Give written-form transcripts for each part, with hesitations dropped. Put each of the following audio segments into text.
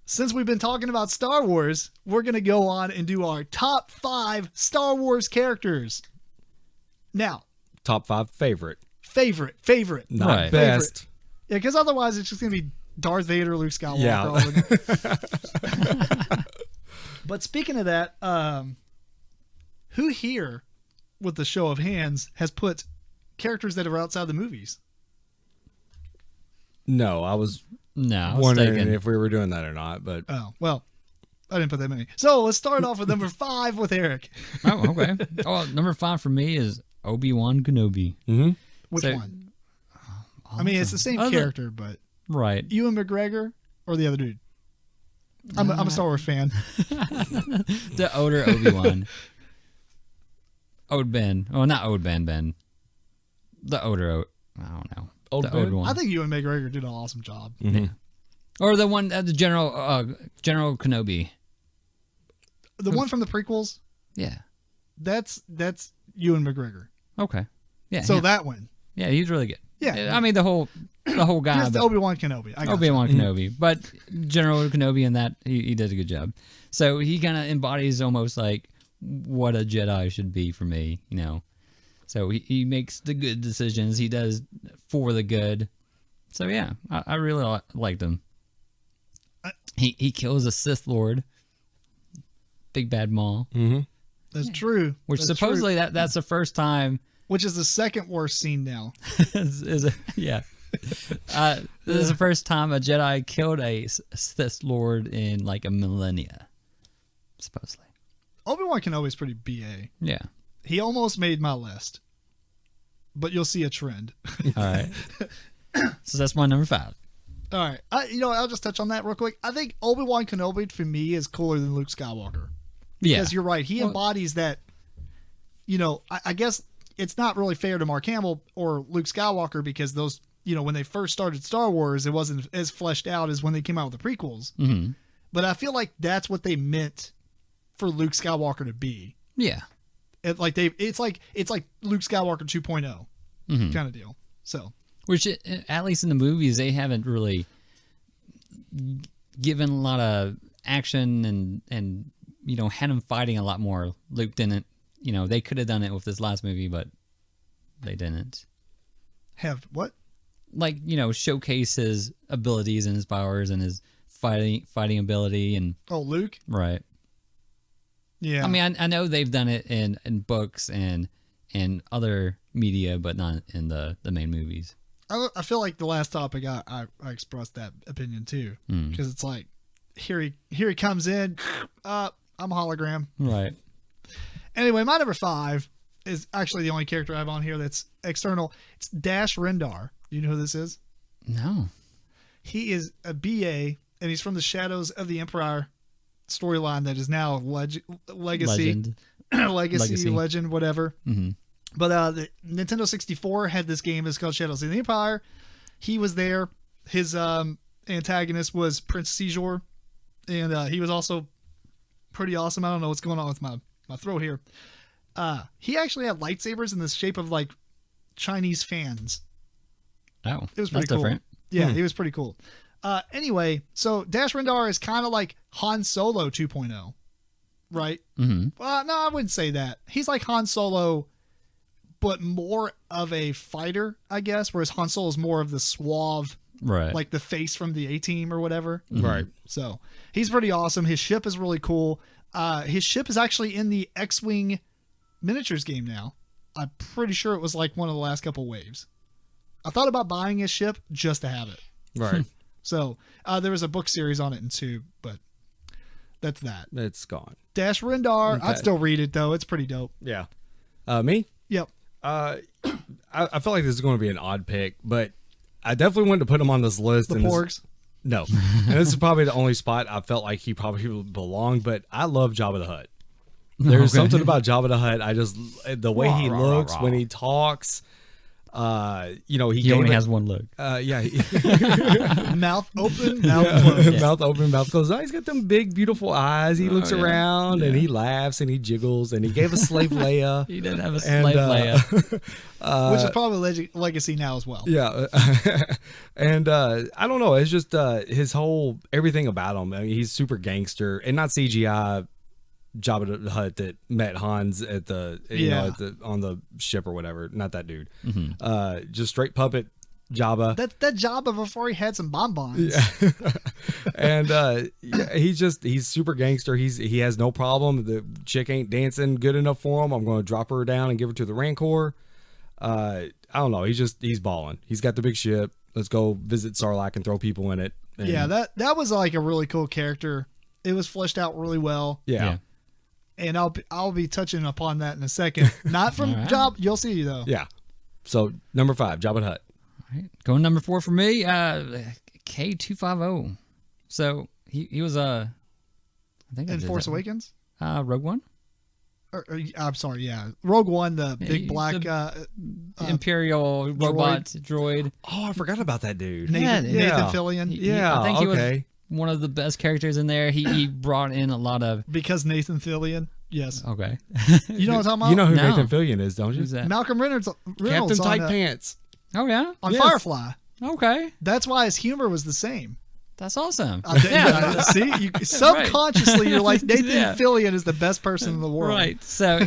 since we've been talking about Star Wars, we're going to go on and do our top 5 Star Wars characters. Now, top 5 favorite. Favorite. Not best. Yeah, because otherwise it's just going to be Darth Vader, Luke Skywalker. Yeah. But speaking of that, who here, with the show of hands, has put characters that are outside the movies? No, I was wondering if we were doing that or not. But oh, well, I didn't put that many. So let's start off with number 5 with Eric. Oh, okay. Oh, number 5 for me is Obi-Wan Kenobi. Mm-hmm. Which one? I mean, it's the same character, but right. Ewan McGregor or the other dude? I'm a Star Wars fan. The older Obi-Wan. Ode Ben. Oh, not Ode Ben. Ben. The older. I don't know. The older one. I think Ewan McGregor did an awesome job. Mm-hmm. Yeah. Or the one, the General Kenobi. The one from the prequels. Yeah. That's Ewan McGregor. Okay. Yeah. So that one. Yeah, he's really good. Yeah. I mean the whole guy. Just Obi-Wan Kenobi. Obi-Wan Kenobi, but General Kenobi in that he did a good job. So he kind of embodies almost like what a Jedi should be for me, you know. So he makes the good decisions. He does for the good. So yeah, I really liked him. He kills a Sith Lord, Big Bad Maul. Mm-hmm. That's true. Which that's supposedly true. that's the first time. Which is the second worst scene now. Yeah. This is the first time a Jedi killed a Sith Lord in like a millennia, supposedly. Obi-Wan Kenobi is pretty BA. Yeah. He almost made my list, but you'll see a trend. All right. So that's my number 5. All right. I'll just touch on that real quick. I think Obi-Wan Kenobi for me is cooler than Luke Skywalker. Because you're right. He embodies that, I guess it's not really fair to Mark Hamill or Luke Skywalker because those, when they first started Star Wars, it wasn't as fleshed out as when they came out with the prequels. Mm-hmm. But I feel like that's what they meant for Luke Skywalker to be. Yeah. It's like Luke Skywalker 2.0 kind of deal. So, which at least in the movies they haven't really given a lot of action and had him fighting a lot more. Luke didn't. They could have done it with this last movie, but they didn't. Have what? Like showcase his abilities and his powers and his fighting ability and. Oh, Luke. Right. Yeah. I mean, I know they've done it in books and other media, but not in the main movies. I feel like the last topic I expressed that opinion too, because it's like here he comes in, I'm a hologram. Right. Anyway, my number 5 is actually the only character I have on here that's external. It's Dash Rendar. Do you know who this is? No. He is a BA, and he's from the Shadows of the Empire storyline that is now Legacy, Legend, whatever. Mm-hmm. But the Nintendo 64 had this game that's called Shadows of the Empire. He was there. His antagonist was Prince Seizure, and he was also pretty awesome. I don't know what's going on with my throat here. He actually had lightsabers in the shape of like Chinese fans. Oh, it was pretty cool. Different. Yeah, he was pretty cool. Anyway, so Dash Rendar is kind of like Han Solo 2.0, right? Mm-hmm. No, I wouldn't say that. He's like Han Solo, but more of a fighter, I guess, whereas Han Solo is more of the suave, right? Like the face from the A-Team or whatever. Mm-hmm. Right. So he's pretty awesome. His ship is really cool. His ship is actually in the X-Wing miniatures game now. I'm pretty sure it was like one of the last couple waves. I thought about buying his ship just to have it. Right. So there was a book series on it and too, but that's that. It's gone. Dash Rendar. Okay. I'd still read it though. It's pretty dope. Yeah. Me? Yep. I feel like this is going to be an odd pick, but I definitely wanted to put him on this list. The and Porgs. No. And this is probably the only spot I felt like he probably belonged, but I love Jabba the Hutt. There's something about Jabba the Hutt. The way he looks when he talks. He only has one look. Yeah. Mouth open, mouth closed. Mouth open, mouth closed. Oh, he's got them big, beautiful eyes. He looks around and he laughs and he jiggles and he gave a slave Leia. He did have a slave Leia. Which is probably legacy now as well. Yeah. And I don't know. It's just his whole everything about him. I mean, he's super gangster and not CGI Jabba the Hutt that met Hans at the on the ship or whatever. Not that dude. Mm-hmm. Just straight puppet Jabba. That Jabba before he had some bonbons. Yeah. And he's super gangster. He has no problem. The chick ain't dancing good enough for him. I'm going to drop her down and give her to the Rancor. I don't know. He's balling. He's got the big ship. Let's go visit Sarlacc and throw people in it. And yeah, that was like a really cool character. It was fleshed out really well. Yeah. And I'll be touching upon that in a second. Not from Jabba. You'll see though. Yeah. So number 5, Jabba the Hutt. All right. Going number 4 for me, K250. So he was I think in Force Awakens. Rogue One. I'm sorry, yeah, Rogue One, the big black Imperial robot droid. Oh, I forgot about that dude. Nathan Fillion. Yeah, I think he was one of the best characters in there. He brought in a lot of because Nathan Fillion. Yes. Okay. You know what I'm talking about? You know who Nathan Fillion is, don't you? Who's that? Malcolm Reynolds Captain Tight Pants. Oh yeah, on Firefly. Okay, that's why his humor was the same. That's awesome. See, subconsciously you're like Nathan Fillion is the best person in the world. Right. So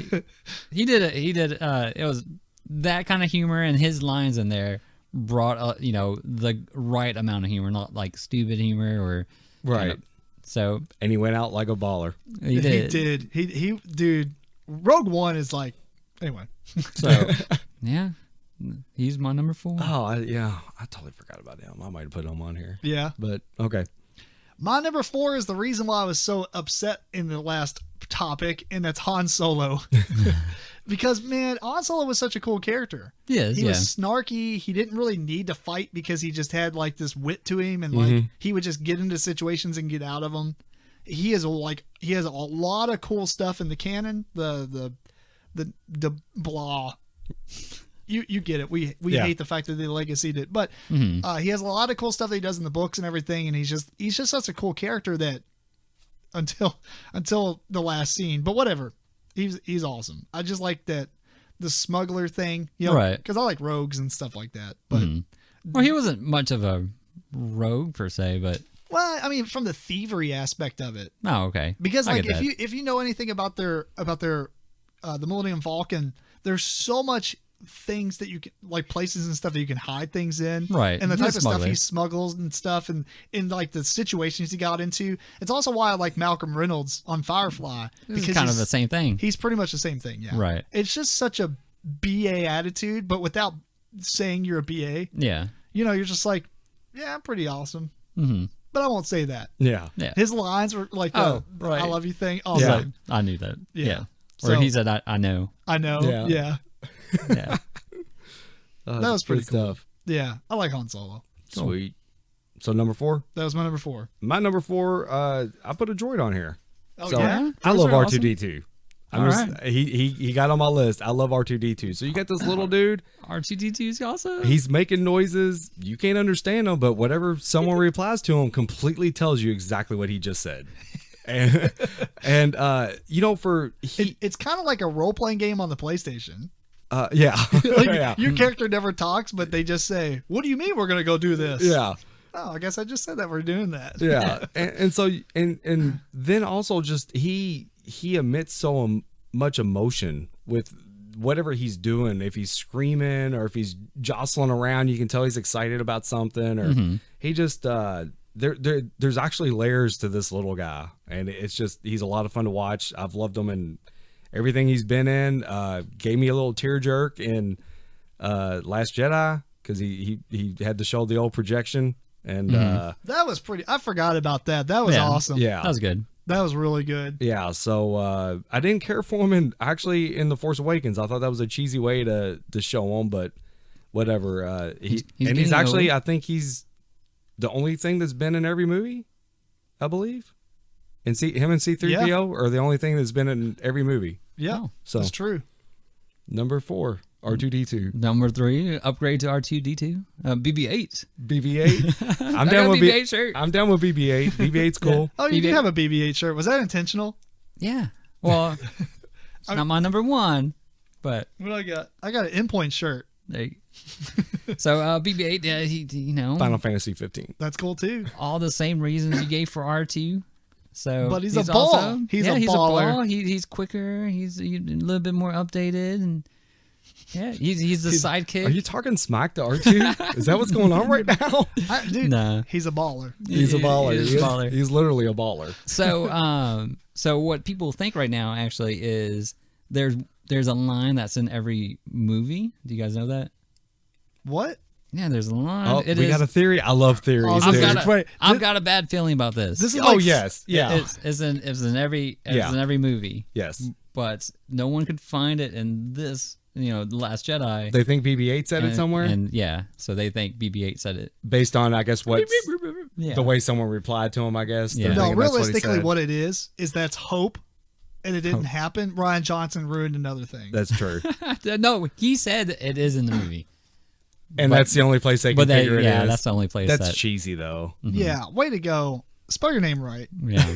he did it was that kind of humor, and his lines in there brought the right amount of humor, not like stupid humor or right. So and he went out like a baller. He did. He dude. Rogue One is like anyway. So yeah. He's my number 4. Oh, I totally forgot about him. I might have put him on here. Yeah. But, okay. My number 4 is the reason why I was so upset in the last topic, and that's Han Solo. Because, man, Han Solo was such a cool character. He was snarky. He didn't really need to fight because he just had, like, this wit to him, and, like, he would just get into situations and get out of them. He has a lot of cool stuff in the canon. The blah... You get it. We hate the fact that they legacied it, but he has a lot of cool stuff that he does in the books and everything, and he's just such a cool character that until the last scene. But whatever, he's awesome. I just like that the smuggler thing, right? Because I like rogues and stuff like that. But well, he wasn't much of a rogue per se, but well, I mean, from the thievery aspect of it. Oh, okay. Because like if you know anything about their the Millennium Falcon, there's so much things that you can, like places and stuff that you can hide things in, right? And the type of stuff he smuggles and stuff, and in like the situations he got into. It's also why I like Malcolm Reynolds on Firefly, because it's kind of the same thing. He's pretty much the same thing, yeah. Right. It's just such a BA attitude, but without saying you're a BA. Yeah. You're just like, yeah, I'm pretty awesome. Mm-hmm. But I won't say that. Yeah. His lines were like, right. I love you thing. Also, yeah. I knew that. Yeah. Or he said, I know. I know. Yeah. Yeah. That was pretty cool stuff. Yeah, I like Han Solo. Sweet. So number 4? That was my number 4. My number 4, I put a droid on here. Oh, so yeah? I love R2-D2. Awesome. He got on my list. I love R2-D2. So you got this little dude. R2-D2 is awesome. He's making noises. You can't understand them, but whatever someone replies to him completely tells you exactly what he just said. And it's kind of like a role-playing game on the PlayStation. Yeah. Your character never talks, but they just say, "What do you mean we're gonna go do this?" Yeah. Oh, I guess I just said that we're doing that. Yeah. and so then also just he emits so much emotion with whatever he's doing. If he's screaming or if he's jostling around, you can tell he's excited about something. Or he just there's actually layers to this little guy, and he's a lot of fun to watch. I've loved him and everything he's been in. Gave me a little tear jerk in Last Jedi because he had to show the old projection, and that was pretty. I forgot about that. That was awesome. Yeah, that was good. That was really good. Yeah. So I didn't care for him in The Force Awakens. I thought that was a cheesy way to show him, but whatever. He's actually old. I think he's the only thing that's been in every movie, I believe. And him and C-3PO are the only thing that's been in every movie. Yeah, so that's true. Number 4. R2D2. Number 3, upgrade to R2D2. BB-8. BB-8. I'm I down got a with BB-8 shirt. I'm down with BB-8. BB-8's cool. Oh, you do BB-8. have a BB-8 shirt. Was that intentional? Yeah. Well, it's not my number 1, but What do I got? I got an Endpoint shirt. there you So BB-8, yeah, he Final Fantasy 15. That's cool too. all the same reasons you gave for R2. So, But he's a ball. also- He's yeah, a he's baller. a ball. He's quicker. He's a little bit more updated, and yeah, he's the sidekick. Are you talking smack to R2? Is that what's going on right now? Dude, Nah. he's a baller. He's a baller. He is He a is- baller. He's literally a baller. So what people think right now actually is there's a line that's in every movie. Do you guys know that? What? Yeah, there's a line. Oh, It we is- got a theory. I love theories. Oh, I've dude. got Wait, I've got a bad feeling about this. This is Oh like, yes, yeah, It's in every Yeah. movie, yes. but no one could find it in this. The Last Jedi. They think BB-8 said it somewhere, and yeah, so they think BB-8 said it. based on I guess what Yeah. the way someone replied to him. I guess. Yeah. They're No, thinking that's what he realistically, said. what it is that's hope, and it didn't happen. Ryan Johnson ruined another thing. That's true, No, he said it is in the movie. and But- that's the only place they can But figure it is. that's the only place That's that. cheesy though. Yeah, way to go. Spell your name right. Yeah.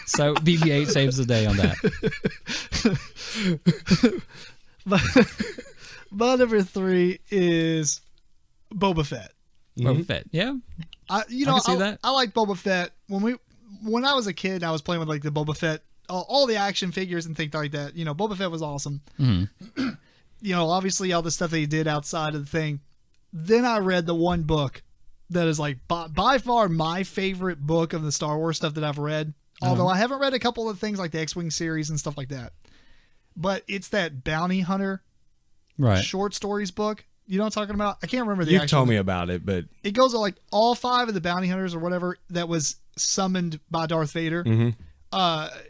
So BB-8 saves the day on that. My number 3 is Boba Fett. Boba Fett. Yeah. I can see that. I like Boba Fett. When I was a kid, I was playing with like the Boba Fett, all the action figures and things like that. Boba Fett was awesome. Obviously all the stuff that he did outside of the thing. Then I read the one book that is like by far my favorite book of the Star Wars stuff that I've read. Although I haven't read a couple of things like the X-Wing series and stuff like that. But it's that Bounty Hunter Right. short stories book. You know what I'm talking about? I can't remember the You've actual told me about it, but It goes to like all 5 of the bounty hunters or whatever that was summoned by Darth Vader.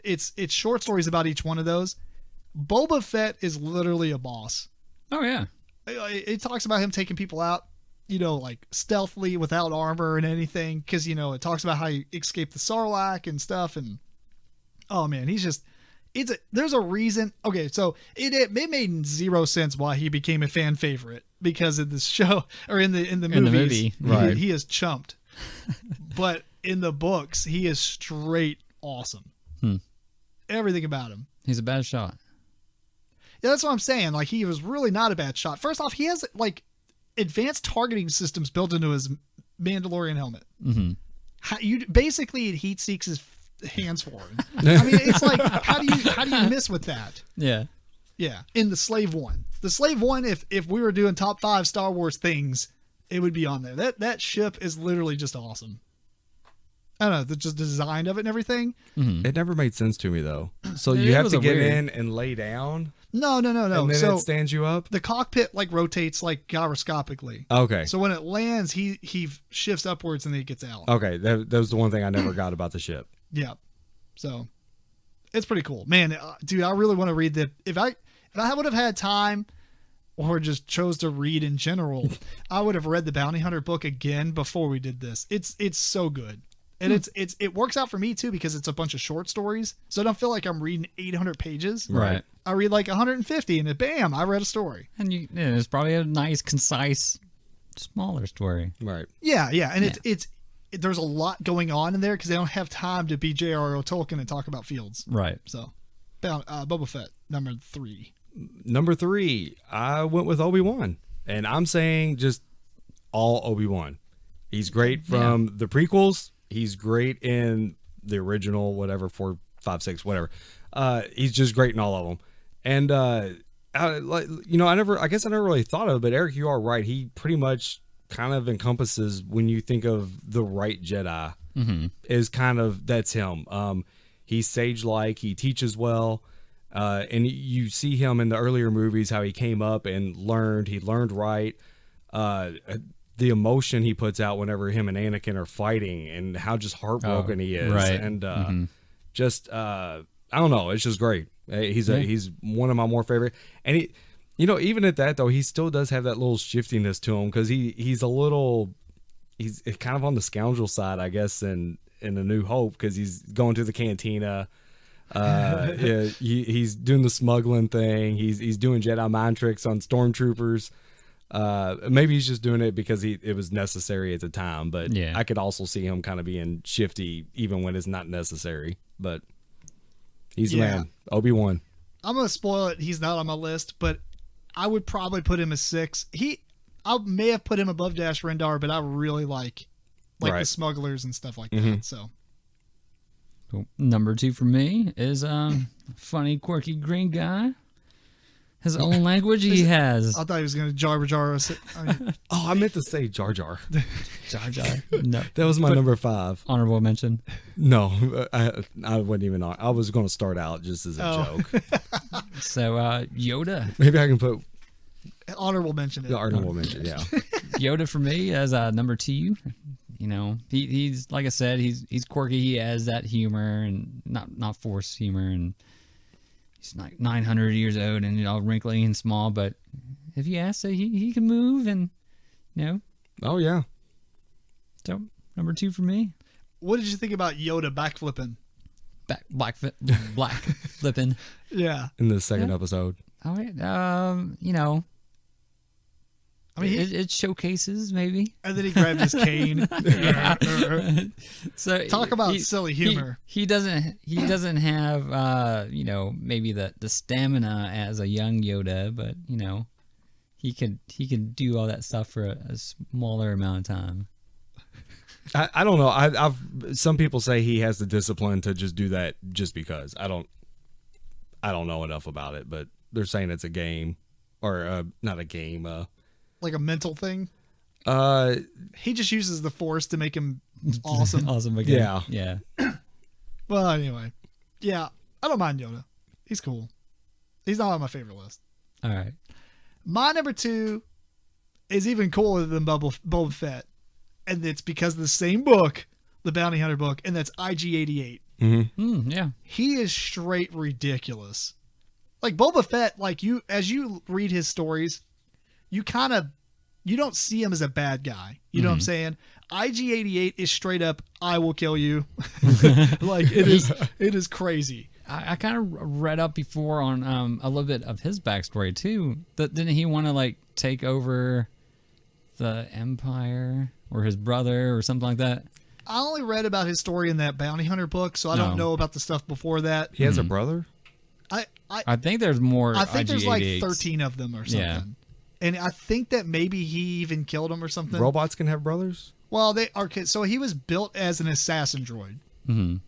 It's short stories about each one of those. Boba Fett is literally a boss. Oh yeah. It talks about him taking people out, like stealthily without armor and anything. Because, it talks about how he escaped the Sarlacc and stuff. And oh man, he's just, there's a reason. Okay, so it made 0 sense why he became a fan favorite because of this show or in the movies. movie. Right. He is chumped. But in the books, he is straight awesome. Everything about him. He's a bad shot. Yeah, that's what I'm saying. Like, he was really not a bad shot. First off, he has like advanced targeting systems built into his Mandalorian helmet. Basically it heat seeks his hands for him. I mean, it's like how do you miss with that? Yeah. Yeah, in the Slave One. The Slave One, if we were doing top 5 Star Wars things, it would be on there. That ship is literally just awesome. I don't know, just the design of it and everything. it never made sense to me though. So It you have was to a get weird- in and lay down, No. and then So it stands you up. the cockpit like rotates like gyroscopically. Okay. So when it lands, he shifts upwards and then he gets out. Okay, that was the one thing I never got about the ship. Yeah. So it's pretty cool, man. Dude, I really want to read the. If I would have had time, or just chose to read in general, I would have read the Bounty Hunter book again before we did this. It's so good, and it works out for me too because it's a bunch of short stories, so I don't feel like I'm reading 800 pages. Right. I read like 150, and then bam, I read a story. And it's probably a nice, concise, smaller story. Right. Yeah, and it's there's a lot going on in there because they don't have time to be J.R.R. Tolkien and talk about fields. Right. So, Boba Fett, number 3. Number 3, I went with Obi-Wan, and I'm saying just all Obi-Wan. He's great from the prequels. He's great in the original, whatever, 4, 5, 6, whatever. He's just great in all of them. And I guess I never really thought of it, but Eric, you are right. He pretty much kind of encompasses when you think of the right Jedi. Is kind of that's him. He's sage-like. He teaches well. And you see him in the earlier movies, how he came up and learned. He learned right. The emotion he puts out whenever him and Anakin are fighting, and how just heartbroken he is. right. And just I don't know. It's just great. He's one of my more favorite. And he, even at that though, he still does have that little shiftiness to him because he's kind of on the scoundrel side, I guess, in A New Hope because he's going to the cantina. Yeah, he's doing the smuggling thing. He's doing Jedi mind tricks on stormtroopers. Maybe he's just doing it because it was necessary at the time. But Yeah. I could also see him kind of being shifty even when it's not necessary. But he's the man. Obi-Wan. I'm gonna spoil it. He's not on my list, but I would probably put him as 6. I may have put him above Dash Rendar, but I really like Right. the smugglers and stuff like Mm-hmm. that. So Cool. Number 2 for me is funny, quirky green guy. His own language he has. I thought he was gonna Jar Jar us. Oh, I meant to say Jar Jar. Jar Jar. No. That was my number 5. Honorable mention. No, I wasn't even on. I was going to start out just as a joke. So Yoda. Maybe I can put Honorable mention. the honorable mention. Yeah. Yoda for me as number 2. You know, he's like I said, he's quirky. He has that humor and not forced humor, and he's like 900 years old and all wrinkly and small. But if you ask, he can move, and Oh yeah. So number 2 for me. What did you think about Yoda backflipping? Black flipping. Yeah, In the second episode. All right. I mean, It showcases maybe. and then he grabbed his cane. So Talk about silly humor. He doesn't have maybe the stamina as a young Yoda, but he could do all that stuff for a smaller amount of time. I don't know. I've some people say he has the discipline to just do that just because. I don't know enough about it, but they're saying it's a game or not a game. Like a mental thing. Uh, He just uses the Force to make him awesome. Awesome again. Yeah. Yeah. Well, anyway, yeah, I don't mind Yoda. He's cool. He's not on my favorite list. All right. My number 2 is even cooler than Boba Fett, and it's because of the same book, the Bounty Hunter book, and that's IG-88. Yeah. He is straight ridiculous. Like Boba Fett, as you read his stories, you don't see him as a bad guy. You know what I'm saying? IG-88 is straight up, I will kill you. Like it is crazy. I kind of read up before on a little bit of his backstory too. Didn't he want to take over the Empire or his brother or something like that? I only read about his story in that Bounty Hunter book, so I don't know about the stuff before that. he has a brother. I think there's more. I think there's like IG-88s. 13 of them or something. Yeah. And I think that maybe he even killed him or something. Robots can have brothers. Well, they are. So he was built as an assassin droid. Mhm.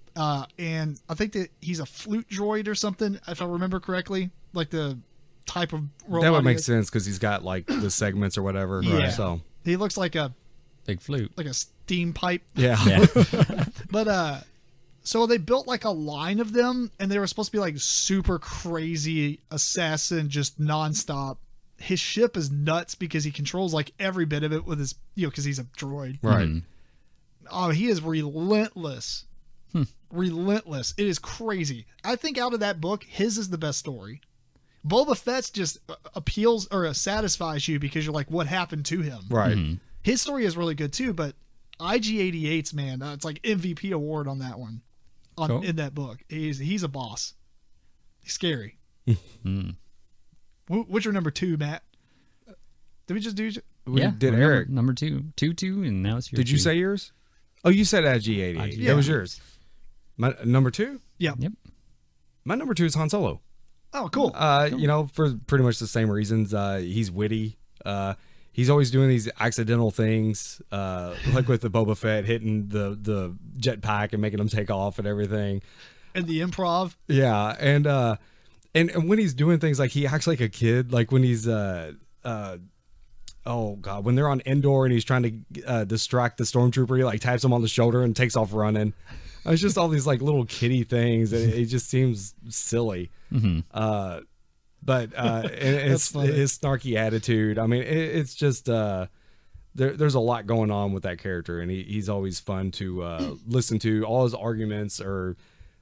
And I think that he's a flute droid or something, if I remember correctly, like the type of robot. That would he make is. sense because he's got like the segments or whatever. Yeah. So He looks like a Big flute. steam pipe. yeah. Yeah. But so they built like a line of them, and they were supposed to be like super crazy assassin, just nonstop. His ship is nuts because he controls like every bit of it with his, because he's a droid. Right. Mhm. Oh, he is relentless. Relentless. It is crazy. I think out of that book, his is the best story. Boba Fett's just appeals or satisfies you because you're like, what happened to him? Right. His story is really good too, but IG-88's, man, it's like MVP award on that one. Cool. In that book. He's a boss. He's scary. What's your number 2, Matt? Did we just do? We Yeah, did we're Eric. number 2, and now it's your. Did you 2. say yours? Oh, you said IG-88. Yeah. That was yours. My number 2. Yeah. Yep. My number 2 is Han Solo. Oh, cool. For pretty much the same reasons. He's witty. He's always doing these accidental things, like with the Boba Fett hitting the jetpack and making him take off and everything. And the improv. Yeah, and when he's doing things like he acts like a kid, like when he's oh god, when they're on Endor and he's trying to distract the stormtrooper, he like taps him on the shoulder and takes off running. It's just all these like little kiddie things, and it just seems silly. But it's funny. his snarky attitude. I mean, it's just there's a lot going on with that character, and he's always fun to listen to. All his arguments are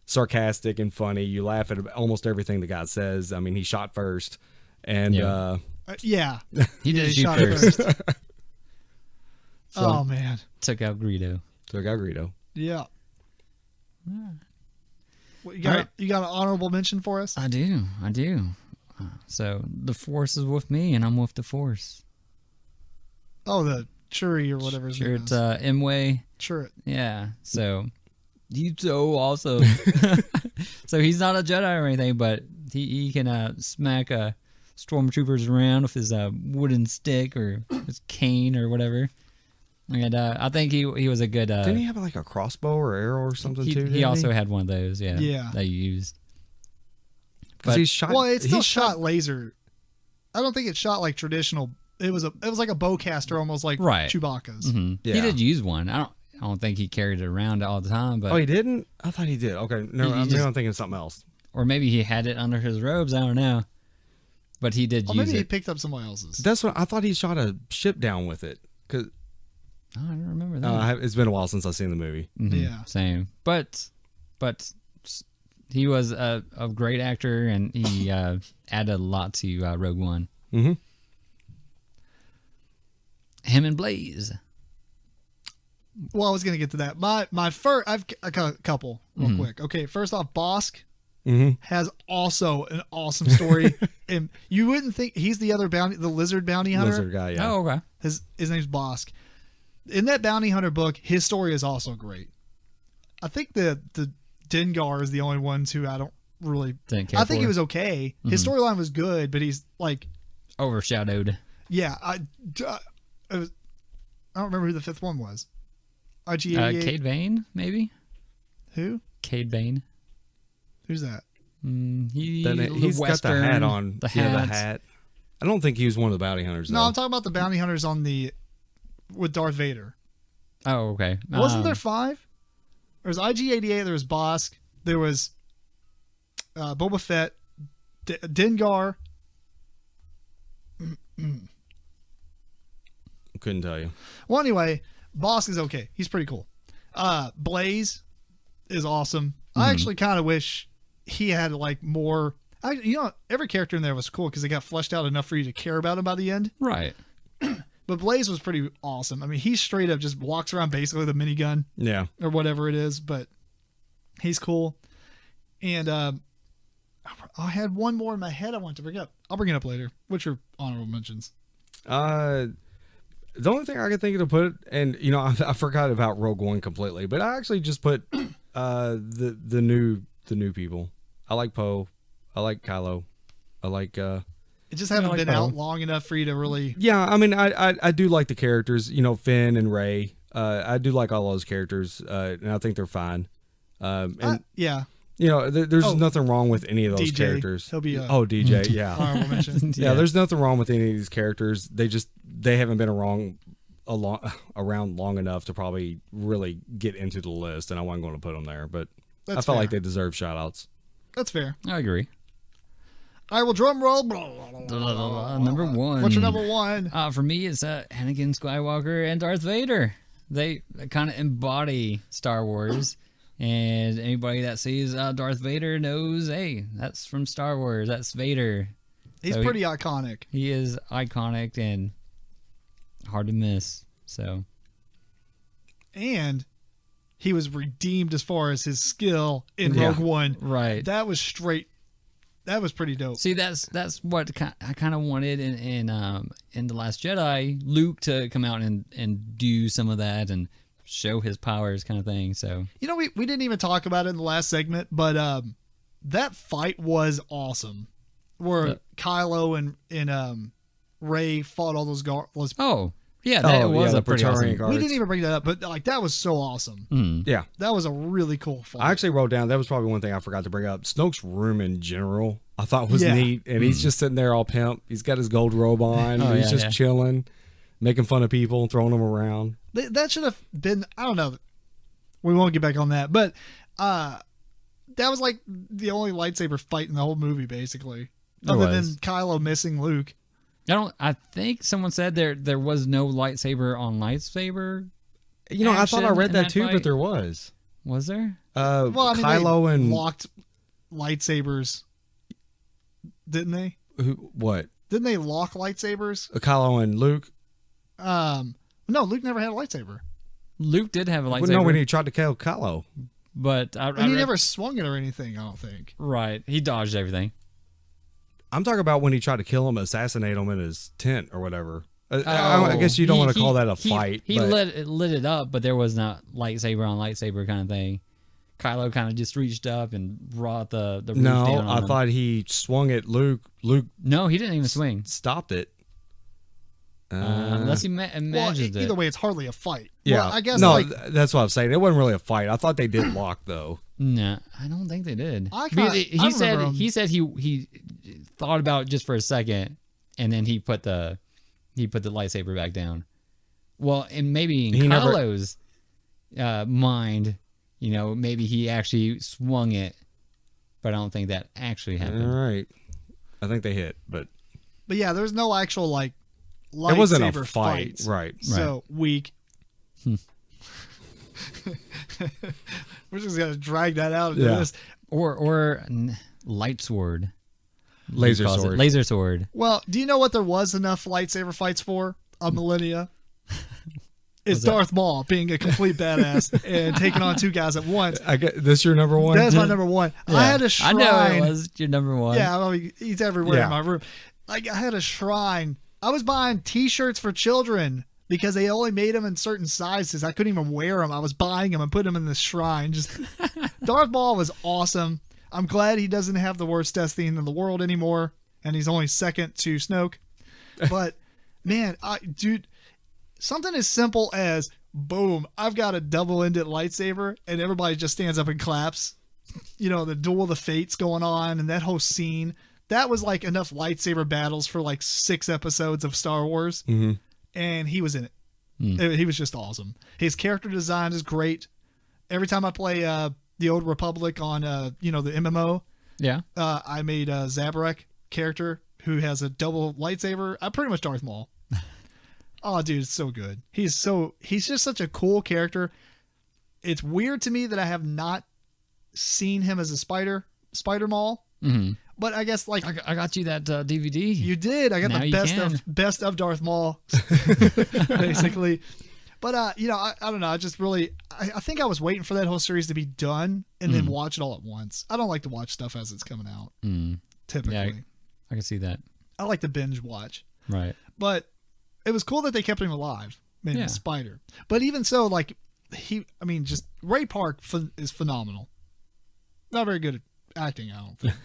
sarcastic and funny. You laugh at almost everything the guy says. I mean, he shot first, and Yeah. He did shoot shot first. Oh, man. Took out Greedo. so I got Greedo. Yeah. You got Alright. you got an honorable mention for us? I do. So the Force is with me, and I'm with the Force. Oh, the Churi or whatever his Sure, name it's is. Imwe. Sure. Yeah. So he's so awesome. So he's not a Jedi or anything, but he can smack stormtroopers around with his wooden stick or his cane or whatever. And I think he was a good. Didn't he have like a crossbow or arrow or something too? He also had one of those. Yeah. Yeah. That he used. Because he shot. Well, it still he shot laser. I don't think it shot like traditional. It was like a bowcaster, almost like Right. Chewbacca's. Mhm. Yeah. He did use one. I don't think he carried it around all the time, but Oh, he didn't? I thought he did. Okay, no, He maybe just- I'm thinking of something else. or maybe he had it under his robes. I don't know. But he did Or use maybe he it. picked up somebody else's. That's what I thought. He shot a ship down with it. Cause Oh, I don't remember that. it's been a while since I've seen the movie. Mhm, Yeah. Same. But he was a great actor, and he added a lot to Rogue One. Mm-hmm. Him and Blaze. Well, I was gonna get to that. My first, I've a couple real Mhm. quick. Okay, first off, Bosk Mm-hmm. has also an awesome story, and you wouldn't think he's the other the lizard bounty hunter. Lizard guy. Yeah. Oh, okay. His name's Bosk. In that bounty hunter book, his story is also great. I think the Dengar is the only ones who I don't really. Didn't care I think for. he was okay. His storyline was good, but he's like, Overshadowed. yeah, I don't remember who the fifth one was. IG88. Cade Bane, maybe? Who? Cade Bane. Who's that? He's He's got the hat on. The Yeah, the hats. hat. I don't think he was one of the bounty hunters. No, though. I'm talking about the bounty hunters with Darth Vader. Oh, okay. Wasn't there 5? There was IG88. There was Bosk. There was Boba Fett, Dengar. Couldn't tell you. Well, anyway, Bosk is okay. He's pretty cool. Blaze is awesome. I actually kind of wish he had like more. Every character in there was cool because they got fleshed out enough for you to care about him by the end. Right. But Blaze was pretty awesome. I mean, he straight up just walks around basically with a minigun Yeah. or whatever it is, but he's cool. And I had one more in my head I want to bring up. I'll bring it up later. What's your honorable mentions? The only thing I could think of to put, and I forgot about Rogue One completely, but I actually just put the new people. I like Poe. I like Kylo. I like It just haven't like been Poe. out long enough for you to really. yeah. I mean, I do like the characters. Finn and Rey. I do like all those characters, and I think they're fine. And Yeah. there's Oh, nothing wrong with any of those DJ. characters. He'll be DJ. Yeah. honorable mention. Yeah, there's nothing wrong with any of these characters. They haven't been around long enough to probably really get into the list, and I wasn't going to put them there. But I That's felt fair. like they deserve shout outs. That's fair. I agree. I will drum roll. Number one. What's your number one? For me, it's Anakin Skywalker and Darth Vader. They kind of embody Star Wars. And anybody that sees Darth Vader knows, hey, that's from Star Wars. That's Vader. He's So pretty iconic. He is iconic and hard to miss. So And he was redeemed as far as his skill in Yeah. Rogue One. right. That was straight. That was pretty dope. See, that's what I kind of wanted in The Last Jedi, Luke to come out and do some of that and show his powers, kind of thing. So We didn't even talk about it in the last segment, but that fight was awesome. Where Kylo and Rey fought all those guards. oh yeah, that was the a pretty Praetorian awesome. Guards. We didn't even bring that up, but like that was so awesome. Mhm. Yeah. That was a really cool fight. I actually wrote down, that was probably one thing I forgot to bring up. Snoke's room in general, I thought was Yeah. neat. And he's just sitting there all pimp. He's got his gold robe on. Oh, he's yeah, just yeah. chilling, making fun of people, throwing them around. That should have been. I don't know. We won't get back on that, but that was like the only lightsaber fight in the whole movie, basically, other than was. Kylo missing Luke. I think someone said there was no lightsaber on lightsaber. I thought I Action read in that that too, fight? but there was. Was there? Well, I mean, Kylo they and locked lightsabers, didn't they? what? Didn't they lock lightsabers? Kylo and Luke. No, Luke never had a lightsaber. Luke did have a lightsaber. Well, no, when he tried to kill Kylo. But And he never swung it or anything, I don't think. Right. He dodged everything. I'm talking about when he tried to kill him, assassinate him in his tent or whatever. I guess you don't want to call that a fight. He but lit it up, but there was not lightsaber on lightsaber kind of thing. Kylo kind of just reached up and brought the roof no, down on I him. thought he swung at Luke. Luke No, he didn't even swing. stopped it. Unless he Well, imagined either it. way, it's hardly a fight. Yeah, Well, I guess no, like that's what I'm saying. It wasn't really a fight. I thought they did lock though. No, I don't think they did. I Because kinda- I remember him- he said he thought about it just for a second, and then he put the lightsaber back down. Well, and maybe in He never- Kylo's mind, maybe he actually swung it, but I don't think that actually All happened. right, I think they hit, but yeah, there's no actual like lightsaber it wasn't a fight, fights. right? So weak. We're just gonna drag that out into Yeah. this. Or light sword, Laser He calls it. sword. Laser sword. Well, do you know what there was enough lightsaber fights for a millennia? It's What's that? Darth Maul being a complete badass and taking on two guys at once. I get this. Your number one. That's my number one. I had a shrine. I know it was your number one. Yeah, I mean, he's everywhere Yeah. in my room. Like I had a shrine. I was buying T-shirts for children because they only made them in certain sizes. I couldn't even wear them. I was buying them and putting them in the shrine. Just Darth Maul was awesome. I'm glad he doesn't have the worst death scene in the world anymore, and he's only second to Snoke. But man, dude, something as simple as boom, I've got a double-ended lightsaber, and everybody just stands up and claps. The Duel of the Fates going on, and that whole scene. That was like enough lightsaber battles for like 6 episodes of Star Wars, and he was in it. He was just awesome. His character design is great. Every time I play the Old Republic on the MMO, Yeah. I made a Zabarek character who has a double lightsaber. I'm pretty much Darth Maul. Oh, dude, it's so good. He's just such a cool character. It's weird to me that I have not seen him as a Spider Maul. Mm-hmm. But I guess like I got you that DVD. you did. I got Now the you can. best of Darth Maul, basically. But I don't know. I just really I think I was waiting for that whole series to be done and then watch it all at once. I don't like to watch stuff as it's coming out. Typically, Yeah, I can see that. I like to binge watch. Right. But it was cool that they kept him alive, man. Yeah. Spider. But even so, like just Ray Park is phenomenal. Not very good at acting, I don't think.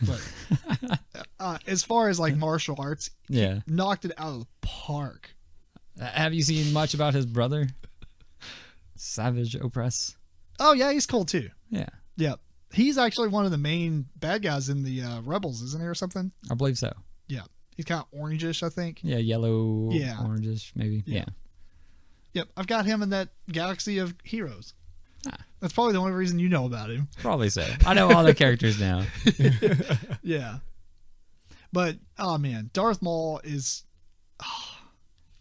But as far as like martial arts, Yeah. knocked it out of the park. Have you seen much about his brother? Savage Opress. Oh yeah, he's cool too. Yeah. Yeah, he's actually one of the main bad guys in the Rebels, isn't he, or something? I believe so. Yeah, he's kind of orangish, I think. Yeah, yellow, Yeah. orangish, maybe. Yeah. Yeah. Yep, I've got him in that galaxy of heroes. Ah. That's probably the only reason you know about him. Probably so. I know all the characters now. Yeah. But, oh man, Darth Maul is...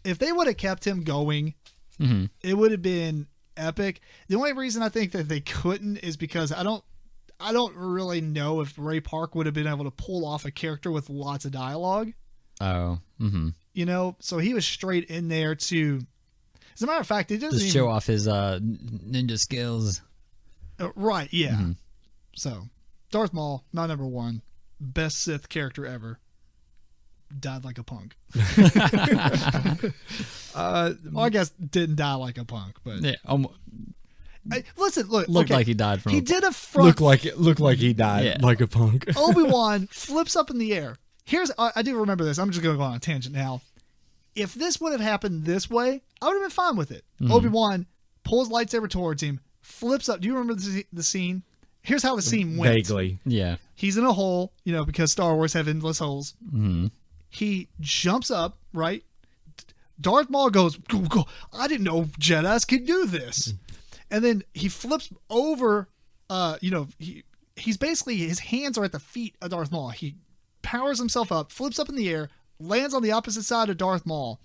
if they would have kept him going, Mm-hmm. it would have been epic. The only reason I think that they couldn't is because I don't really know if Ray Park would have been able to pull off a character with lots of dialogue. Oh. Mm-hmm. So he was straight in there to... As a matter of fact, it doesn't Just even... show off his ninja skills. Right, yeah. Mhm. So, Darth Maul, my number one. Best Sith character ever. Died like a punk. Well, I guess didn't die like a punk, but... Yeah. Listen, look. Looked okay. like he died from. He did a front... Looked like he died Yeah. like a punk. Obi-Wan flips up in the air. I do remember this. I'm just going to go on a tangent now. If this would have happened this way, I would have been fine with it. Mm-hmm. Obi-Wan pulls lightsaber towards him, flips up. Do you remember the scene? Here's how the scene went. Vaguely. Yeah. He's in a hole, because Star Wars have endless holes. Mm-hmm. He jumps up, right? Darth Maul goes, go. I didn't know Jedis could do this. And then he flips over, he's basically, his hands are at the feet of Darth Maul. He powers himself up, flips up in the air, lands on the opposite side of Darth Maul.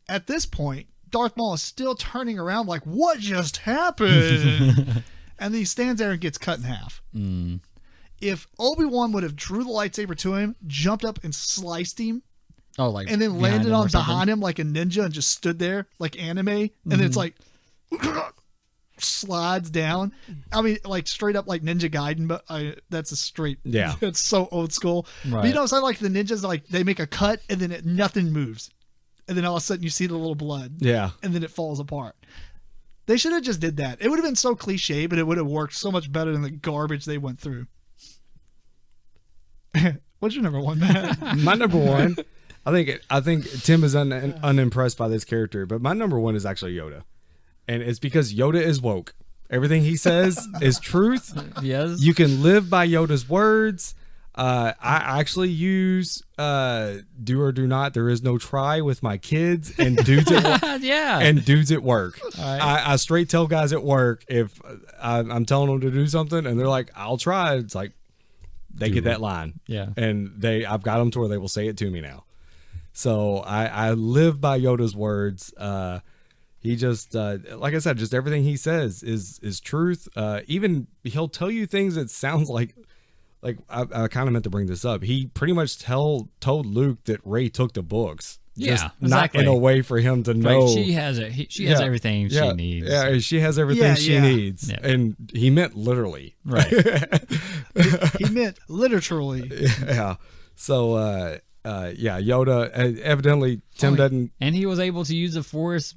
At this point, Darth Maul is still turning around like, what just happened? And then he stands there and gets cut in half. Mm. If Obi-Wan would have drew the lightsaber to him, jumped up and sliced him, Oh, like. and then behind landed him or on something? behind him like a ninja and just stood there like anime, and then it's like slides down. I mean, like straight up like Ninja Gaiden, but that's a straight. Yeah. It's so old school. Right. But you know, it's like the ninjas, like they make a cut and then nothing moves, and then all of a sudden you see the little blood. Yeah. And then it falls apart. They should have just did that. It would have been so cliche, but it would have worked so much better than the garbage they went through. What's your number one, Matt? My number one, I think Tim is unimpressed by this character, but my number one is actually Yoda. And it's because Yoda is woke. Everything he says is truth. Yes. You can live by Yoda's words. I actually use do or do not. There is no try with my kids and dudes at Yeah. and dudes at work. Right. I straight tell guys at work if I'm telling them to do something and they're like, "I'll try." It's like they get that line. Yeah. And I've got them to where they will say it to me now. So I live by Yoda's words. He just, like I said, just everything he says is truth. Even he'll tell you things that sounds like I kind of meant to bring this up. He pretty much told Luke that Rey took the books. Yeah, Just exactly. not in a way for him to know. Right, she has it. She has everything she needs. Yeah, she has everything she needs. Yeah. And he meant literally. Right. He meant literally. Yeah. So, Yoda, evidently Tim doesn't. And he was able to use the Force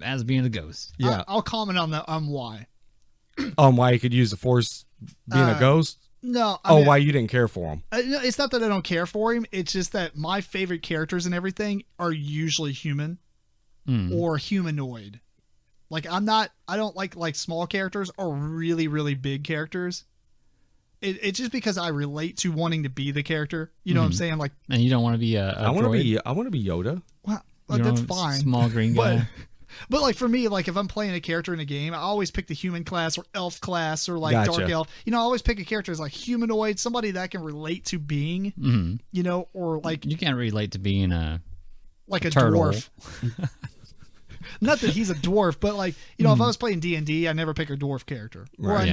as being a ghost. Yeah. I'll comment on that. Why? On why he could use the Force being a ghost. No. I mean, Why you didn't care for him. no, it's not that I don't care for him. It's just that my favorite characters and everything are usually human or humanoid. Like I don't like small characters or really, really big characters. It's just because I relate to wanting to be the character. You know what I'm saying? Like, And you don't want to be a I want to droid? be Yoda. well, You don't that's want a fine. Small green guy. But like for me, like if I'm playing a character in a game, I always pick the human class or elf class or like Gotcha. dark elf. You know, I always pick a character as like humanoid, somebody that I can relate to being. Mhm. You know, or like You can't relate to being a a turtle. dwarf. Not that he's a dwarf, but like if I was playing D&D, I never pick a dwarf character, or Right.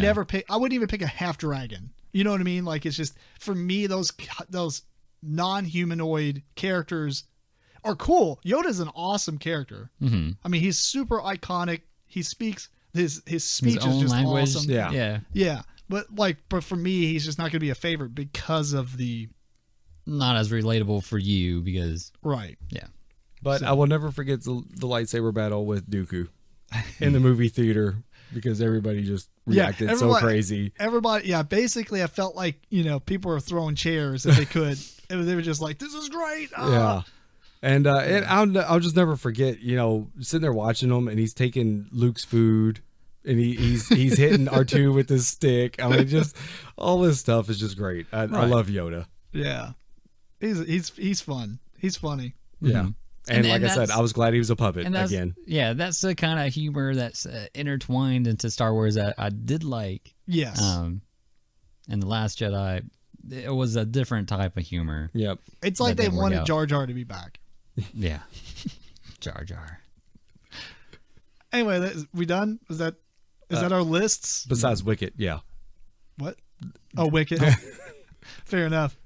I wouldn't even pick a half dragon. You know what I mean? Like it's just for me, those non-humanoid characters are cool. Yoda's an awesome character. Mm-hmm. I mean, he's super iconic. He speaks his speech His is own just language. awesome. Yeah. Yeah. But for me, he's just not going to be a favorite because of the Not as relatable for you because right. But I will never forget the lightsaber battle with Dooku in the movie theater because everybody just reacted so crazy. Everybody, basically, I felt like people were throwing chairs if they could. And they were just like, "This is great!" Yeah, and I'll just never forget. Sitting there watching him, and he's taking Luke's food, and he's hitting R2 with his stick. I mean, just all this stuff is just great. I love Yoda. Yeah, he's fun. He's funny. Yeah. Mhm. And And like I said, I was glad he was a puppet and that's, again. Yeah, that's the kind of humor that's intertwined into Star Wars that I did like. Yes. In The Last Jedi, it was a different type of humor. Yep. It's like that they didn't work wanted out. Jar Jar to be back. Yeah. Jar Jar. Anyway, we done? Is that our lists? Besides Wicket, yeah. What? Oh, Wicked. Fair enough.